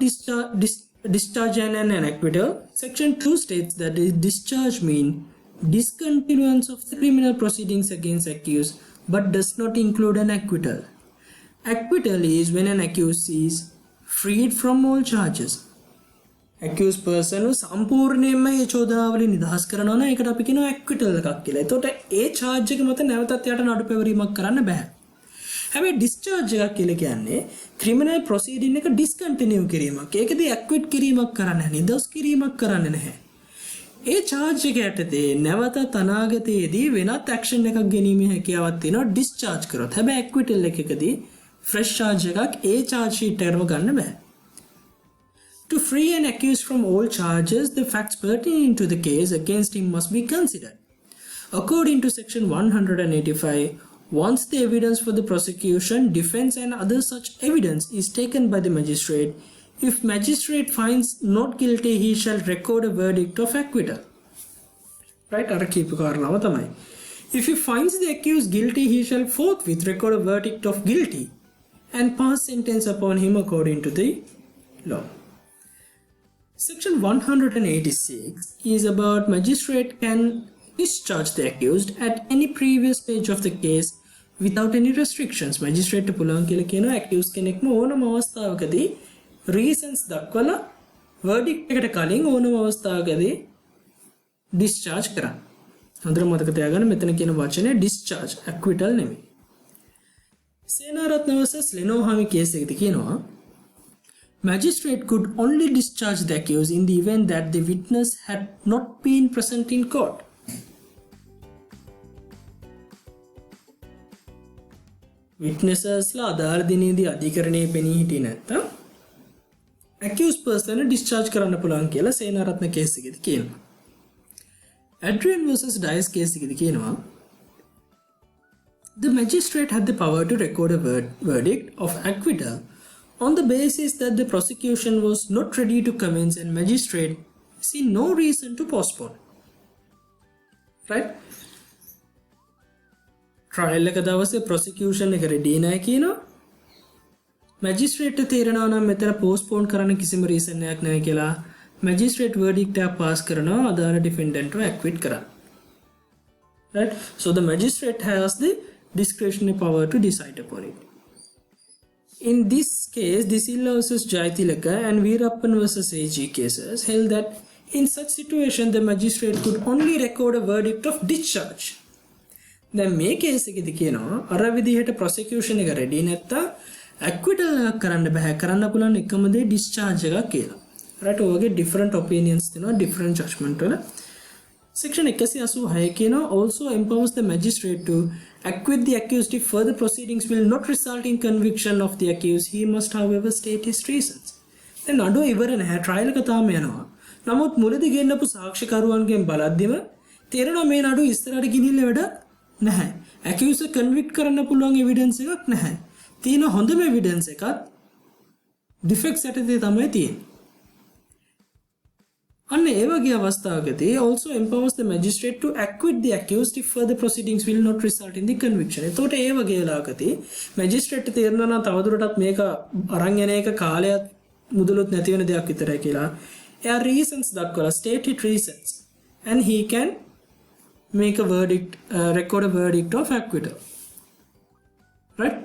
discharge and an acquittal. Section 2 states that discharge means discontinuance of the criminal proceedings against accused but does not include an acquittal. Acquittal is when an accused is freed from all charges. accused person සම්පූර්ණයෙන්ම ඒ චෝදනාවලින් නිදහස් කරනවා නම් ඒකට අපි කියනවා acquittal එකක් කියලා. එතකොට ඒ charge එක මත නැවතත් යට නඩු පැවරීමක් කරන්න බෑ. හැබැයි discharge එකක් කියලා කියන්නේ criminal proceeding එක discontinue කිරීමක්. ඒකදී acquit කිරීමක් කරන්නේ නැහැ. නිදහස් කිරීමක් කරන්නේ නැහැ. ඒ charge එක යටතේ නැවතත් අනාගතයේදී වෙනත් action එකක් ගැනීමේ හැකියාවක් තියෙනවා discharge කරොත්. හැබැයි acquittal එකකදී fresh charge එකක් ඒ charge sheet එකටම ගන්න බෑ. To free an accused from all charges, the facts pertaining to the case against him must be considered. According to Section 185, once the evidence for the prosecution, defense and other such evidence is taken by the magistrate, if magistrate finds not guilty, he shall record a verdict of acquittal. Right? If he finds the accused guilty, he shall forthwith record a verdict of guilty and pass sentence upon him according to the law. Section 186 is about magistrate can discharge the accused at any previous stage of the case without any restrictions. Magistrate පුළුවන් කියලා කියනවා accused කෙනෙක්ම ඕනම අවස්ථාවකදී reasons දක්වලා verdict එකට කලින් ඕනම අවස්ථාවකදී discharge කරන්න. හොඳට මතක තියාගන්න මෙතන කියන වචනේ discharge acquittal නෙමෙයි. සේනාරත්න vs ලෙනෝහාමි කේස් එකේදී කියනවා magistrate could only discharge the accused in the event that the witness had not been present in court. Witnesses ලා අදාළ දිනේදී අධිකරණයේ පෙනී හිටියේ නැත්නම් accused person discharge කරන්න පුළුවන් කියලා සේනාරත්න කේස් එකේදී කියනවා. Adrian vs Dice case එකේදී කියනවා the magistrate had the power to record a verdict of acquittal on the basis that the prosecution was not ready to commence and magistrate see no reason to postpone. Right? Trial එක දවසේ prosecution එක ready නැහැ කියනවා. Magistrate තීරණය නම් මෙතන postpone කරන්න කිසිම reason එකක් නැහැ කියලා magistrate verdict එක pass කරනවා අදාළ defendant ව acquit කරන්න. Right? So the magistrate has the discretionary power to decide upon it. In this case, Disilla vs Jayathilaka and Veerappan vs AG cases held that in such situation the magistrate could only record a verdict of discharge. දැන් මේ case එකේදී කියනවා අර විදිහට prosecution එක ready නැත්තම් acquittal එකක් කරන්න බෑ කරන්න පුළුවන් එකම දේ discharge එකක් කියලා. right ඔයගේ different opinions තියෙනවා different judgment වල. Section 186 කියනවා also empowers the magistrate to acquit the accused if further proceedings will not result in conviction of the accused. He must however state his reasons. දැන් නඩුව ඉවර නැහැ trial එක තාම යනවා. නමුත් මුලදී ගෙන්නපු සාක්ෂිකරුවන්ගෙන් බලද්දිම තේරෙනවා මේ නඩුව ඉස්සරහට ගෙනිල්ල වැඩක් නැහැ. accused convict කරන්න පුළුවන් evidence එකක් නැහැ. තියෙන හොඳම evidence එකත් defects යටතේ තමයි තියෙන්නේ. And ඒ අවස්ථාවකදී also empowers the magistrate to acquit the accused if further proceedings will not result in the conviction. එතකොට ඒ වගේ වෙලාවකදී magistrate තේරෙනවා නම් තවදුරටත් මේක අරන් යන එක කාලයක් මුදලුත් නැති වෙන දෙයක් විතරයි කියලා. එයා reasons දක්වලා stated reasons and he can make a verdict record a verdict of acquittal. Right?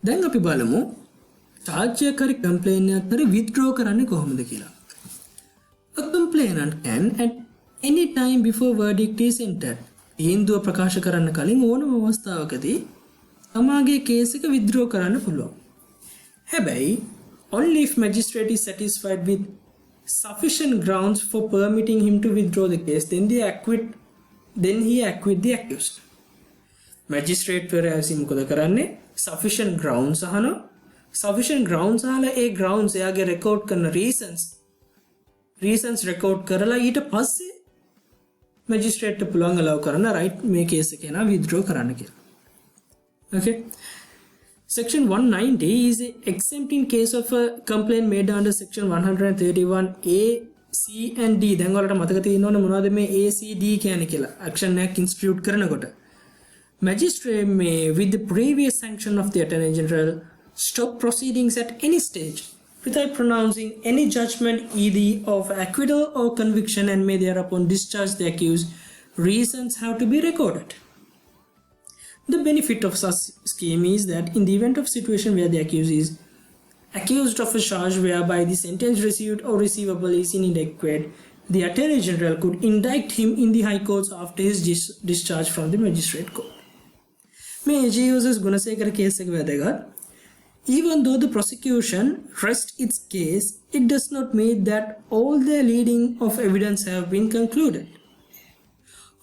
දැන් අපි බලමු charge එකක් complaint එකක් හරි withdraw කරන්නේ කොහොමද කියලා. A complainant can at any time before verdict is entered තීන්දුව ප්‍රකාශ කරන්න කලින් ඕනම අවස්ථාවකදී තමාගේ කේස් එක withdraw කරන්න පුළුවන්. හැබැයි only if magistrate is satisfied with sufficient grounds for permitting him to withdraw the case then he acquit the accused. Magistrate වරයාසි මොකද කරන්නේ sufficient grounds අහනවා. sufficient grounds අහලා ඒ grounds එයාගේ record කරන reasons record කරලා ඊට පස්සේ magistrate පුළුවන් allow කරන right මේ case එක නා withdraw කරන්න කියලා. Okay. Section 190 is exempt in case of a complaint made under section 131A C and D. දැන් වලට මතක තියෙනවනේ මොනවද මේ A C D කියන්නේ කියලා. action එකක් institute කරනකොට magistrate may with the previous sanction of the attorney general stop proceedings at any stage without pronouncing any judgment either of acquittal or conviction and may thereupon discharge the accused. Reasons have to be recorded. The benefit of such scheme is that in the event of situation where the accused is accused of a charge whereby the sentence received or receivable is inadequate, the Attorney General could indict him in the High Courts after his discharge from the Magistrate Court. මේ AG Gunasekara case එක වැදගත්. Even though the prosecution rests its case, it does not mean that all the leading of evidence have been concluded.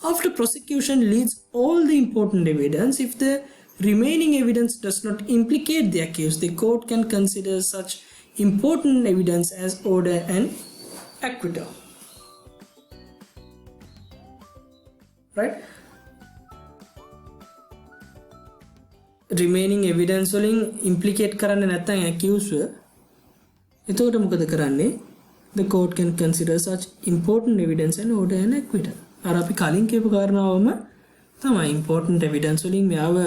After prosecution leads all the important evidence, if the remaining evidence does not implicate the accused, the court can consider such important evidence as order and acquittal. Right? remaining evidence වලින් implicate කරන්නේ නැත්නම් accused එතකොට මොකද කරන්නේ the court can consider such important evidence and order an acquittal. අර අපි කලින් කියපු කාරණාවම තමයි important evidence වලින් මෙයාව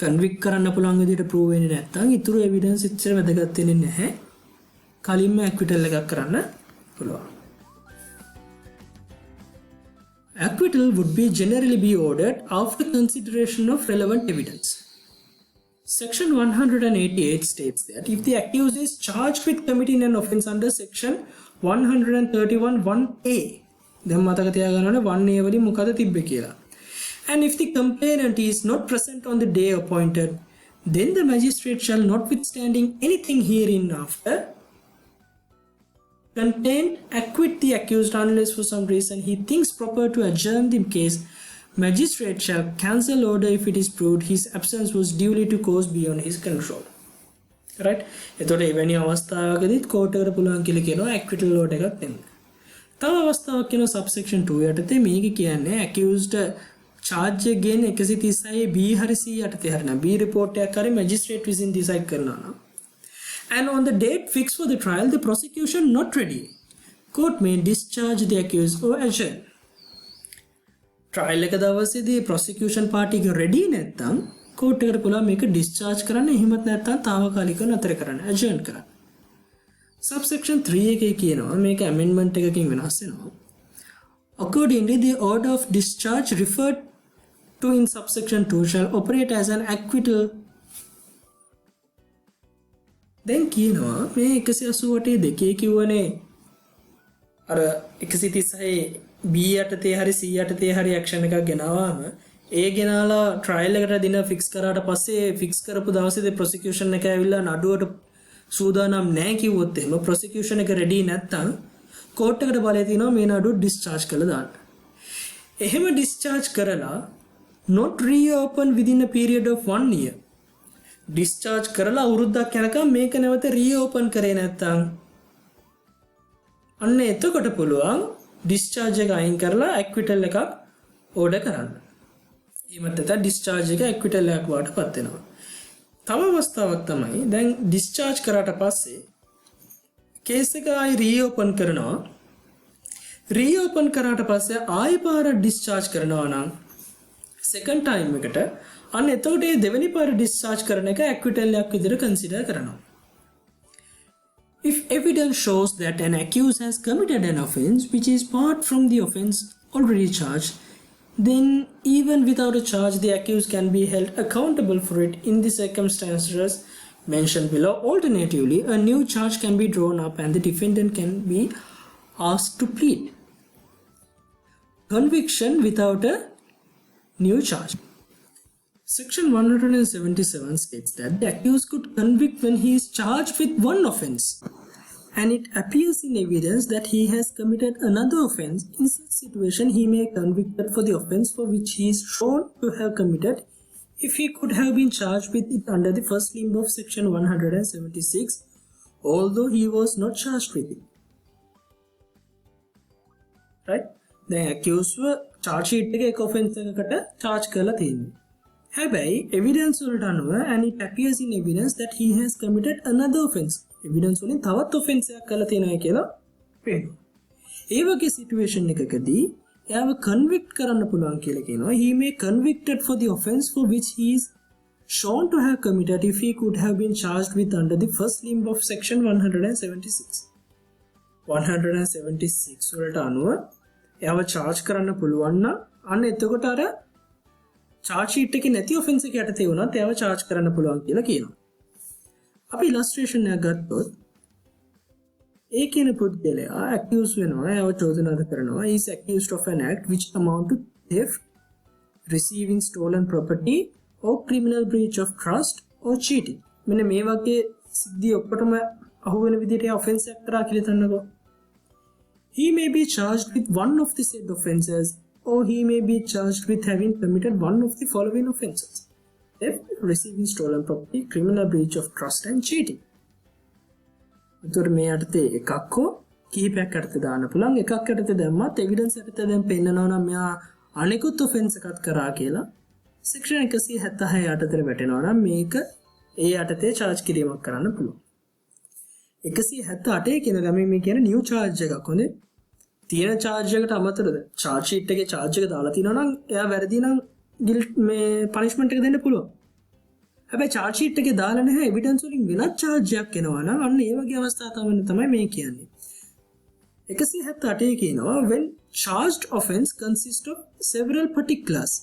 convict කරන්න පුළුවන් විදිහට prove වෙන්නේ නැත්නම් ඊටු evidence ඉච්චර වැදගත් වෙන්නේ නැහැ. කලින්ම acquittal එකක් කරන්න පුළුවන්. Acquittal would be generally be ordered after consideration of relevant evidence. Section 188 states that if the accused is charged with committing an offence under section 131(1)(a, දැන් මතක තියාගන්න ඕනේ 1A වලින් මොකද තිබ්බේ කියලා. And if the complainant is not present on the day appointed, then the magistrate shall, notwithstanding anything hereinafter contained, acquit the accused unless for some reason he thinks proper to adjourn the case. Magistrate shall cancel order if it is proved his absence was duly to cause beyond his control. Right? එතකොට එවැනි අවස්ථාවකදීත් coat එකට පුළුවන් කියලා කියනවා acquittal order එකක් දෙන්න. තව අවස්ථාවක් කියනවා subsection 2 යටතේ මේක කියන්නේ accused charge again 136 B හරි C යටතේ හරිනම් B report එකක් හරි magistrate විසින් decide කරනවා නම් and on the date fixed for the trial the prosecution not ready, court may discharge the accused or adjourn. Trial එක දවසේදී prosecution party එක ready නැත්නම් court එකට පුළුවන් මේක discharge කරන්න, එහෙමත් නැත්නම් తాවකාලිකව නතර කරන්න, adjourn කරන්න. Subsection 3 එකේ කියනවා මේක amendment එකකින් වෙනස් වෙනවා. Accordingly, the order of discharge referred to in subsection 2 shall operate as an acquittal. දැන් කියනවා මේ 188 දෙකේ කිව්වනේ අර 136 B යටතේ හරි C යටතේ හරි ඇක්ෂන් එකක් ගෙනාවාම ඒ ගෙනාලා ට්‍රයිල් එකට දින ෆික්ස් කරාට පස්සේ ෆික්ස් කරපු දවසේදී ප්‍රොසිකියුෂන් එක ඇවිල්ලා නඩුවට සූදානම් නැහැ කිව්වොත් එහෙම ප්‍රොසිකියුෂන් එක රෙඩි නැත්තම් කෝට් එකට බලය තියෙනවා මේ නඩුව ඩිස්චාර්ජ් කරලා දාන්න. එහෙම ඩිස්චාර්ජ් කරලා not reopen within a period of 1 year. Discharge කරලා අවුරුද්දක් යනකම් මේක නැවත රීಓපන් කරේ නැත්තම් අන්න එතකොට පුළුවන් ඩිස්චාර්ජ් එක අයින් කරලා ඇක්විටල් එකක් ඕඩර් කරන්න. ඊමත් නැත්නම් ඩිස්චාර්ජ් එක ඇක්විටල් එකක් වඩටපත් වෙනවා. තව අවස්ථාවක් තමයි දැන් ඩිස්චාර්ජ් කරාට පස්සේ කේස් එක ආයි රීಓපන් කරනවා. රීಓපන් කරාට පස්සේ ආයි පාරක් ඩිස්චාර්ජ් කරනවා නම් සෙකන්ඩ් ටයිම් එකට අන්න එතකොට මේ දෙවෙනි පාර ඩිස්චාර්ජ් කරන එක ඇක්විටල් එකක් විදිහට කන්සිඩර් කරනවා. If evidence shows that an accused has committed an offence which is apart from the offence already charged, then even without a charge the accused can be held accountable for it in the circumstances mentioned below. Alternatively, a new charge can be drawn up and the defendant can be asked to plead conviction without a new charge. Section 177 states that the accused could convict when he is charged with one offence and it appears in evidence that he has committed another offence. In such situation, he may be convicted for the offence for which he is shown to have committed if he could have been charged with it under the first limb of section 176, although he was not charged with it. Right? The accused were charge sheet එක offence එකකට charge කරලා තියෙනවා. හැබැයි evidence වලට අනුව and it appears in evidence that he has committed another offence. evidence වලින් තවත් offence එකක් කරලා තියෙනවා කියලා පේනවා. ඒ වගේ situation එකකදී එයාව convict කරන්න පුළුවන් කියලා කියනවා. He may convicted for the offence for which he is shown to have committed if he could have been charged with under the first limb of section 176. 176 වලට අනුව එයාව charge කරන්න පුළුවන් නම් අන්න එතකොට අර charge sheet එකේ නැති offence එක යටතේ වුණත් එයාව charge කරන්න පුළුවන් කියලා කියනවා. අපි illustration එකක් ගත්තොත් ඒ කියන පුද්ගලයා accused වෙනවා, එයාව චෝදනා කරනවා, he is accused of an act which amount to theft, receiving stolen property or criminal breach of trust or cheating. මෙන්න මේ වගේ සිද්ධි ඔක්කොටම අහු වෙන විදිහට offence එකක් කරා කියලා හිතන්නකෝ. He may be charged with one of the said offences or he may be charged with having committed one of the following offences: theft, receiving stolen property, criminal breach of trust and cheating. උතර මේ යටතේ එකක් හෝ කීපයක් යටතේ දාන්න පුළුවන්. එකක් යටතේ දැම්මත් එවිඩන්ස් යටතේ දැන් පෙන්නනවා නම් මෙයා අනිකුත් ඔෆෙන්ස් එකක් කරා කියලා සෙක්ෂන් 176 යටතේ වැටෙනවා නම් මේක ඒ යටතේ charge කිරීමක් කරන්න පුළුවන්. 178 කියන ගමන් මේ කියන new charge එකක් හොඳේ. තියෙන charge එකට අමතරද charge sheet එකේ charge එක දාලා තිනවා නම් එයා වැරදි නම් guilt මේ punishment එක දෙන්න පුළුවන්. හැබැයි charge sheet එකේ දාලා නැහැ evidence වලින් වෙනත් charge එකක් එනවා නම් අන්න ඒ වගේ අවස්ථා තමයි මේ කියන්නේ. 178 කියනවා when charged offence consists of several particulars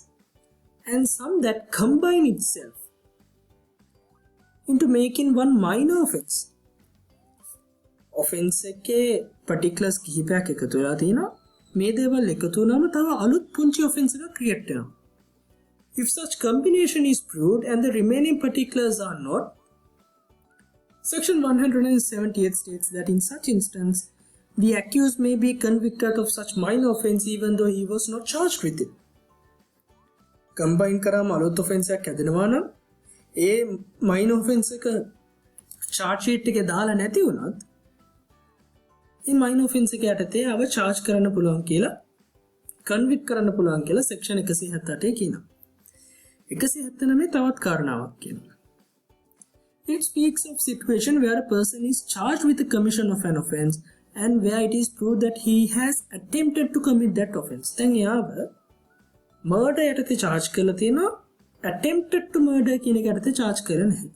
and some that combine itself into making one minor offence. offence එකේ particulars කිහිපයක් එකතු වෙලා තිනවා. මේ දේවල් එකතු වුණාම තව අලුත් පුංචි offence එකක් create වෙනවා. If such combination is proved and the remaining particulars are not, section 178 states that in such instance the accused may be convicted of such minor offence even though he was not charged with it. Combine කරාම අලුත් offence එකක් හැදෙනවා නම් ඒ minor offence එක charge sheet එකේ දාලා නැති වුණත් ඒ minor offence එක යටතේ අව charge කරන්න පුළුවන් කියලා convict කරන්න පුළුවන් කියලා section 178 කියනවා. 179 තවත් කාරණාවක් කියනවා. It speaks of situation where a person is charged with the commission of an offence and where it is proved that he has attempted to commit that offence. දැන් යාව murder යටතේ charge කරලා තියෙනවා, attempted to murder කියන එක යටතේ charge කරලා නැහැ.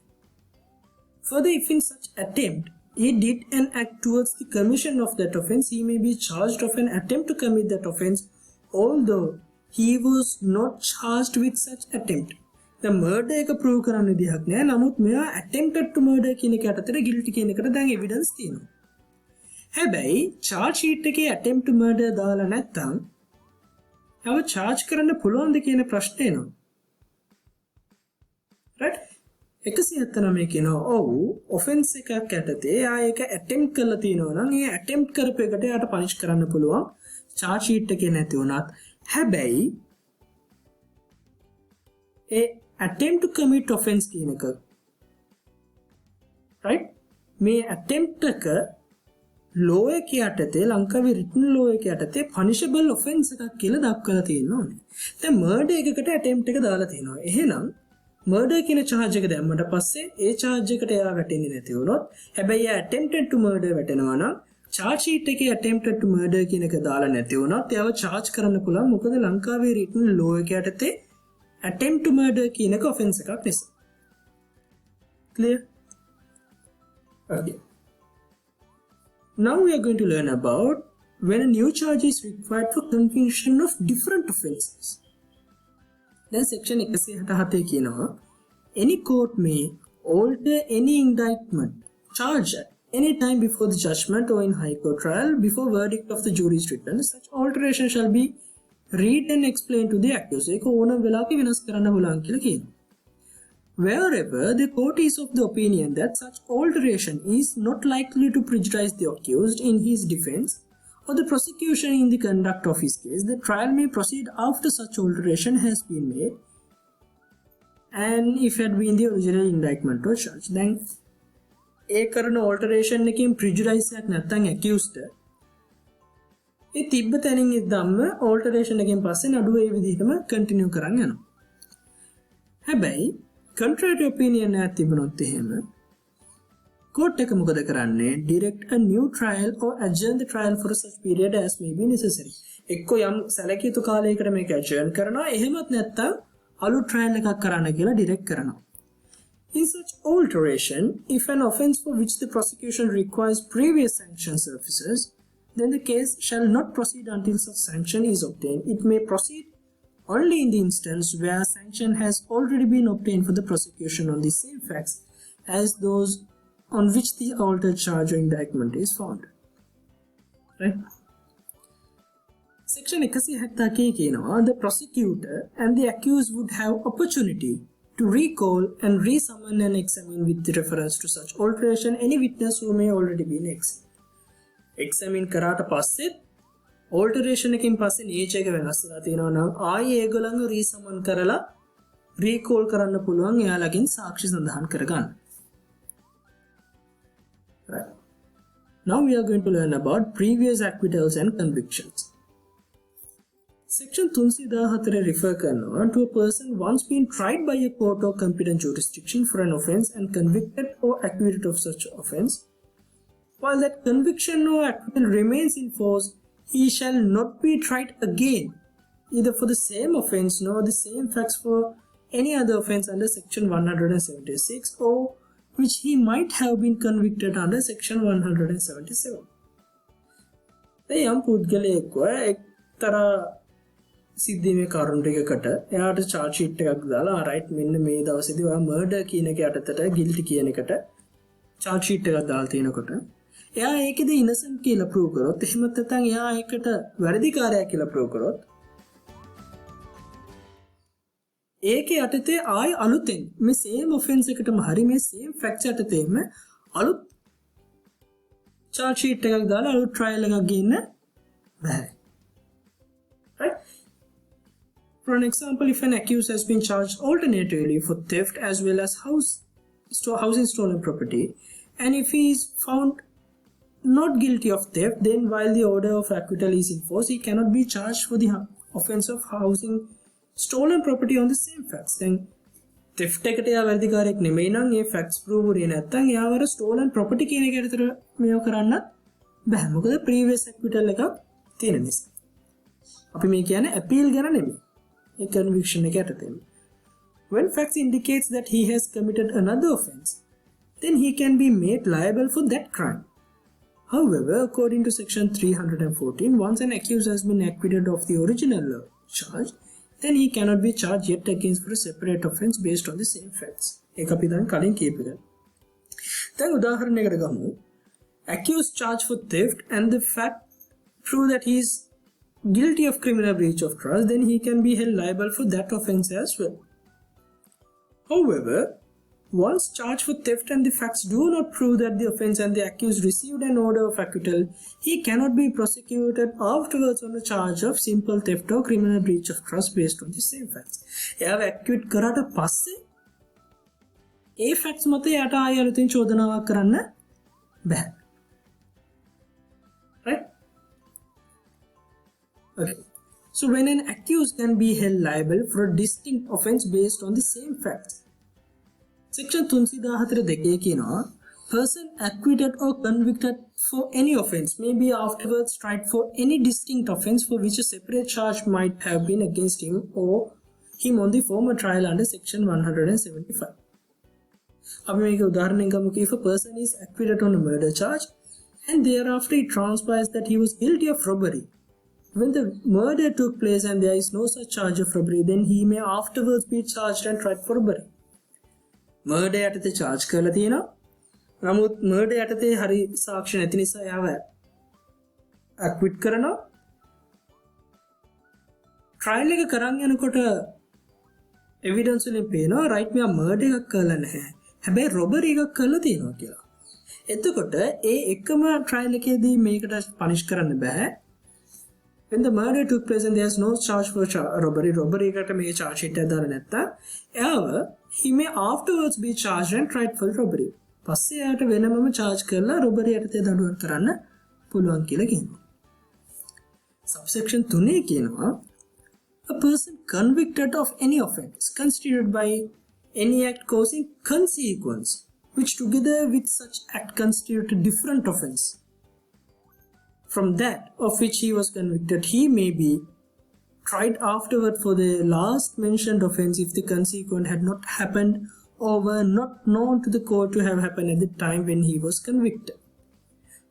Further, if in such attempt he did an act towards the commission of that offence, he may be charged of an attempt to commit that offence, although he was not charged with such attempt. The murder එක prove කරන්න විදිහක් නෑ. නමුත් මෙයා attempted to murder කියන එක යටතේ guilty කියන එකට දැන් evidence තියෙනවා. හැබැයි charge sheet එකේ attempt to murder දාලා නැත්තම් යව charge කරන්න පුළුවන්ද කියන ප්‍රශ්නේ එනවා. right? 179 කියනවා ඔව් offense එකක් යටතේ ආ ඒක attempt කරලා තියෙනවා නම් ඒ attempt කරපු එකට යාට punish කරන්න පුළුවන් charge sheet එකේ නැති වුණත්. හැබැයි ඒ attempt to commit offence කියන එක right මේ attempt එක law එක යටතේ ලංකාවේ written law එක යටතේ punishable offence එකක් කියලා දක්වලා තියෙනවා. දැන් murder එකකට attempt එක දාලා තියෙනවා. එහෙනම් murder කියන charge එක දැම්මට පස්සේ ඒ charge එකට එයා වැටෙන්නේ නැති වුණොත් හැබැයි එයා attempted to murder වැටෙනවා නම් charge sheet එකේ attempted to murder කියන එක දාලා නැති වුණොත් එයාව charge කරන්න පුළුවන්. මොකද ලංකාවේ written law එක යටතේ attempt to murder කියන එක offence එකක් නිසා. Clear? Okay. Now we are going to learn about when a new charge is required for conviction of different offences. Then section 167 කියනවා any court may alter any indictment charge at any time before the judgment or in high court trial before verdict of the jury is written. Such alteration shall be read and explain to the accused. ඒක ඕන වෙලාවක වෙනස් කරන්න පුළුවන් කියලා කියනවා. Wherever the court is of the opinion that such alteration is not likely to prejudice the accused in his defense or the prosecution in the conduct of his case, the trial may proceed after such alteration has been made and if it had been the original indictment or charge. Then ඒ කරන alteration එකකින් prejudice එකක් නැත්නම් accused ඒ තිබ්බ තැනින් ඉඳන්ම alteration එකෙන් පස්සේ නඩුව ඒ විදිහටම continue කරන් යනවා. හැබැයි contrary opinion එකක් තිබුණොත් එහෙම court එක මොකද කරන්නේ? direct a new trial or adjourn the trial for such period as may be necessary. එක්ක යම් සැලකිය යුතු කාලයකට මේක adjourn කරනවා. එහෙමත් නැත්නම් අලුත් trial එකක් කරන්න කියලා direct කරනවා. In such alteration, if an offence for which the prosecution requires previous sanction surfaces, then the case shall not proceed until such sanction is obtained. It may proceed only in the instance where sanction has already been obtained for the prosecution on the same facts as those on which the altered charge or indictment is found. Right? Section 170 කියනවා the prosecutor and the accused would have opportunity to recall and resummon and examine with reference to such alteration any witness who may already be examine කරාට පස්සේ alteration එකකින් පස්සේ nature එක වෙනස් වෙලා තියෙනවා නම් ආයේ ඒගොල්ලන්ව resummon කරලා recall කරන්න පුළුවන් එයාලගෙන් සාක්ෂි සඳහන් කරගන්න. Right. Now we are going to learn about previous acquittals and convictions. Section 314 refer කරනවා to a person once been tried by a court or competent jurisdiction for an offence and convicted or acquitted of such offence. While that conviction or acquittal remains in force, he shall not be tried again, either for the same offence nor the same facts for any other offence under section 176 or which he might have been convicted under section 177. යම් පුද්ගලයෙක්ව එක්තරා සිද්ධියේ කාරණා ටිකකට එයාට charge sheet එකක් දාලා right මෙන්න මේ දවසේදී ඔයා murder කියන එක යටතට guilty කියන එකට charge sheet එකක් දාලා තිනකොට එයා ඒකෙද innocent කියලා prove කරොත් එහෙම නැත්නම් එයා ඒකට වැරදිකාරයා කියලා prove කරොත් ඒකේ යටතේ ආය අලුතෙන් මේ same offense එකටම හරි මේ same facts යටතේම අලුත් charge sheet එකක් දාලා අලුත් trial එකක් ගන්න බෑ. Right? For an example, if an accused has been charged alternatively for theft as well as housing stolen property, and if he is found not guilty of theft, then while the order of acquittal is in force, he cannot be charged for the offence of housing stolen property on the same facts. Then theft එකට යා වැඩිකාරයක් නෙමෙයි නම් ඒ facts prove වෙන්නේ නැත්නම් යාවර stolen property කියන එක ඇතුළත මේව කරන්න බෑ. මොකද previous acquittal එකක් තියෙන නිසා. අපි මේ කියන්නේ appeal ගැන නෙමෙයි. ඒ conviction එක යටතේ. When facts indicates that he has committed another offence, then he can be made liable for that crime. However, according to section 314, once an accused has been acquitted of the original charge, then he cannot be charged yet against for a separate offence based on the same facts. ඒක අපි දැන් කලින් කියපු එක. දැන් උදාහරණයකට ගමු. Accused charged for theft and the fact prove that he is guilty of criminal breach of trust, then he can be held liable for that offence as well. However, once charged for theft and the facts do not prove that the offence and the accused received an order of acquittal, he cannot be prosecuted afterwards on the charge of simple theft or criminal breach of trust based on the same facts. එයාව acquit කරාට පස්සේ ඒ facts මත යාට ආයෙ අලුතින් චෝදනාවක් කරන්න බෑ. Right? Okay. So when an accused can be held liable for a distinct offence based on the same facts, section 314 කියනවා person acquitted or convicted for any offence may be afterwards tried for any distinct offence for which a separate charge might have been against him or him on the former trial under section 175. අපි මේක උදාහරණයක් ගමුකෝ. If a person is acquitted on a murder charge and thereafter it transpires that he was guilty of robbery, when the murder took place and there is no such charge of robbery, then he may afterwards be charged and tried for robbery. Murder යටතේ charge කරලා තියෙනවා. නමුත් murder යටතේ හරි සාක්ෂි නැති නිසා එයාව acquit කරනවා. trial එක කරන් යනකොට evidence වලින් පේනවා right මෙයා murder එකක් කරලා නැහැ. හැබැයි robbery එකක් කරලා තියෙනවා කියලා. එතකොට ඒ එකම trial එකේදී මේකට punish කරන්න බෑ. When the murder took place and there is no charge for robbery එකට මේ charge sheet එක දාලා නැත්තම් එයාව he may afterwards be charged and tried for robbery. පස්සේ එයාට වෙනමම charge කරලා robbery යටතේ දඬුවම් කරන්න පුළුවන් කියලා කියනවා. Subsection 3 කියනවා a person convicted of any offence constituted by any act causing consequence which together with such act constitute a different offence from that of which he was convicted, he may be tried afterward for the last mentioned offence if the consequent had not happened or were not known to the court to have happened at the time when he was convicted.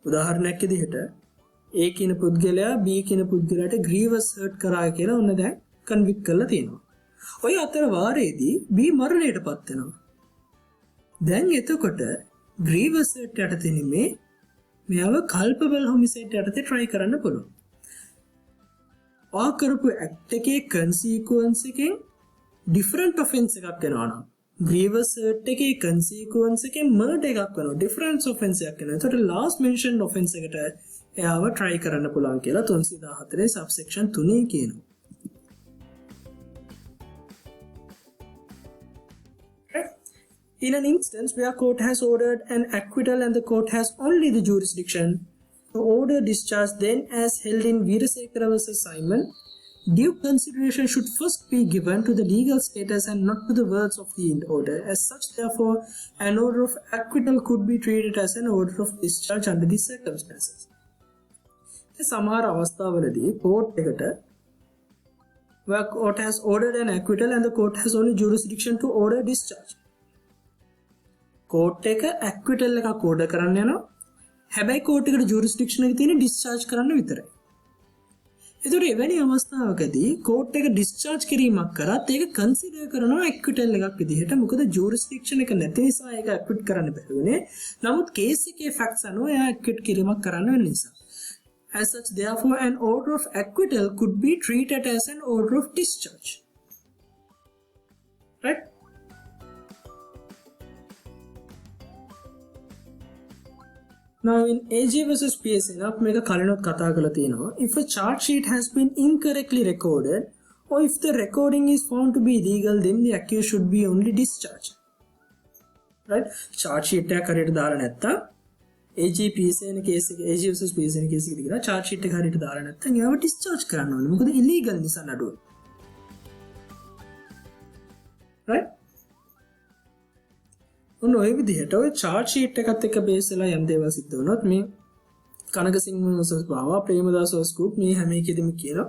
උදාහරණයක් විදිහට A කියන පුද්ගලයා B කියන පුද්ගලයාට grievous hurt කරා කියලා ඔන්න දැන් convict කරලා තියෙනවා. ඔය අතර වාරයේදී B මරණයටපත් වෙනවා. දැන් එතකොට grievous hurt යටතේ නෙමේ මෙයාව culpable homicide යටතේ try කරන්න පුළුවන්. කරපු act එකේ consequence එකෙන් different offence එකක් වෙනවා නම් grievous hurt එකේ consequence එකෙන් murder එකක් වෙනවා different offence එකක් වෙනවා. ඒකට last mentioned offence එකට එයාව try කරන්න පුළුවන් කියලා 314 subsection 3 කියනවා. In an instance where court has ordered an acquittal and the court has only the jurisdiction to order discharge, then as held in Veerasekara vs. Simon, due consideration should first be given to the legal status and not to the words of the order. As such, therefore, an order of acquittal could be treated as an order of discharge under these circumstances. සමහර අවස්ථාවලදී court එකට where court has ordered an acquittal and the court has only jurisdiction to order discharge. court එක acquittal එකක් order කරන්න යනවා. හැබැයි court එකට jurisdiction එක තියෙන discharge කරන්න විතරයි. ඒතකොට එවැනි අවස්ථාවකදී court එක discharge කිරීමක් කරත් ඒක consider කරනවා acquittal එකක් විදිහට. මොකද jurisdiction එක නැති නිසා ඒක acquit කරන්න බැහැ වුණේ. නමුත් case එකේ facts අනුව එයා acquit කිරීමක් කරන්න වෙන නිසා. As such, therefore, an order of acquittal could be treated as an order of discharge. Right? Now, in AG versus PSA, make a kalinot katha kala තියෙනවා. If a charge sheet has been incorrectly recorded, or if the recording is found to be illegal, then the accused should be only discharged. Right? Charge sheet එක හරියට දාලා නැත්තම් AG PSA න case එක AG versus PSA න case එක දිගට charge sheet එක හරියට දාලා නැත්නම් ඒව discharge කරන්න ඕනේ. මොකද illegal නිසා නඩුව. right? ඔන්න ඔය විදිහට ඔය charge sheet එකත් එක්ක බේස් වෙලා යම් දේවල් සිද්ධ වුණොත් මේ කනකසිංහ versus Bawa Premadasa versus group මේ හැම එකෙදිම කියනවා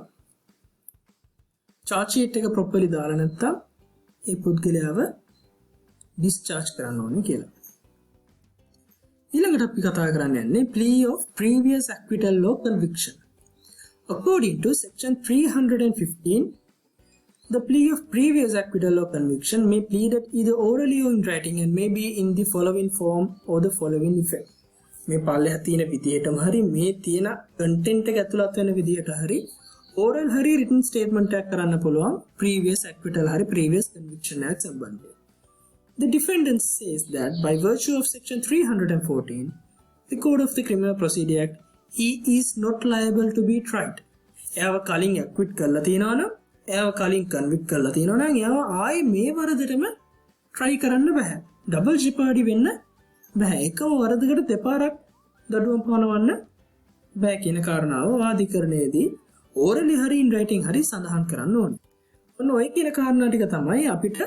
charge sheet එක properly දාලා නැත්නම් ඒ පුද්ගලයාව discharge කරන්න ඕනේ කියලා. ඊළඟට අපි කතා කරන්න යන්නේ plea of previous acquittal or conviction. According to section 315, the plea of previous acquittal or conviction may pleaded either orally or in writing and may be in the following form or the following effect. මේ පල්ලෙහා තියෙන විදිහටම හරි මේ තියෙන content එක ඇතුළත් වෙන විදිහට හරි oral හරි written statement එකක් කරන්න පුළුවන් previous acquittal හරි previous conviction එකක් සම්බන්ධයෙන්. The defendant says that by virtue of section 314, the Code of the Criminal Procedure Act, he is not liable to be tried. එයාව කලින් acquit කරලා තියෙනවා නම් එයාව කලින් convict කරලා තියෙනවා නම් එයාව ආයේ මේ වරදටම try කරන්න බෑ. double jeopardy වෙන්න බෑ. එකම වරදකට දෙපාරක් දඩුවම් පනවන්න බෑ කියන කාරණාව වාදීකරණයේදී orally හරි in writing හරි සඳහන් කරන්න ඕනේ. ඔන්න ඔය කියන කාරණා ටික තමයි අපිට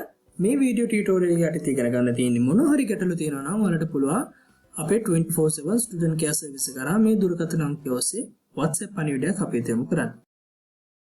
මේ වීඩියෝ ටියුටෝරියල් එක යටතේ ඉගෙන ගන්න තියෙන්නේ. මොන හරි ගැටලු තියෙනවා නම් ඔයාලට පුළුවන් අපේ 24/7 ස්ටුඩන්ට් කෙයාර් සර්විස් එක කරා මේ දුරකථන අංකය ඔස්සේ WhatsApp පණිවිඩයක් අපිට යොමු කරන්න.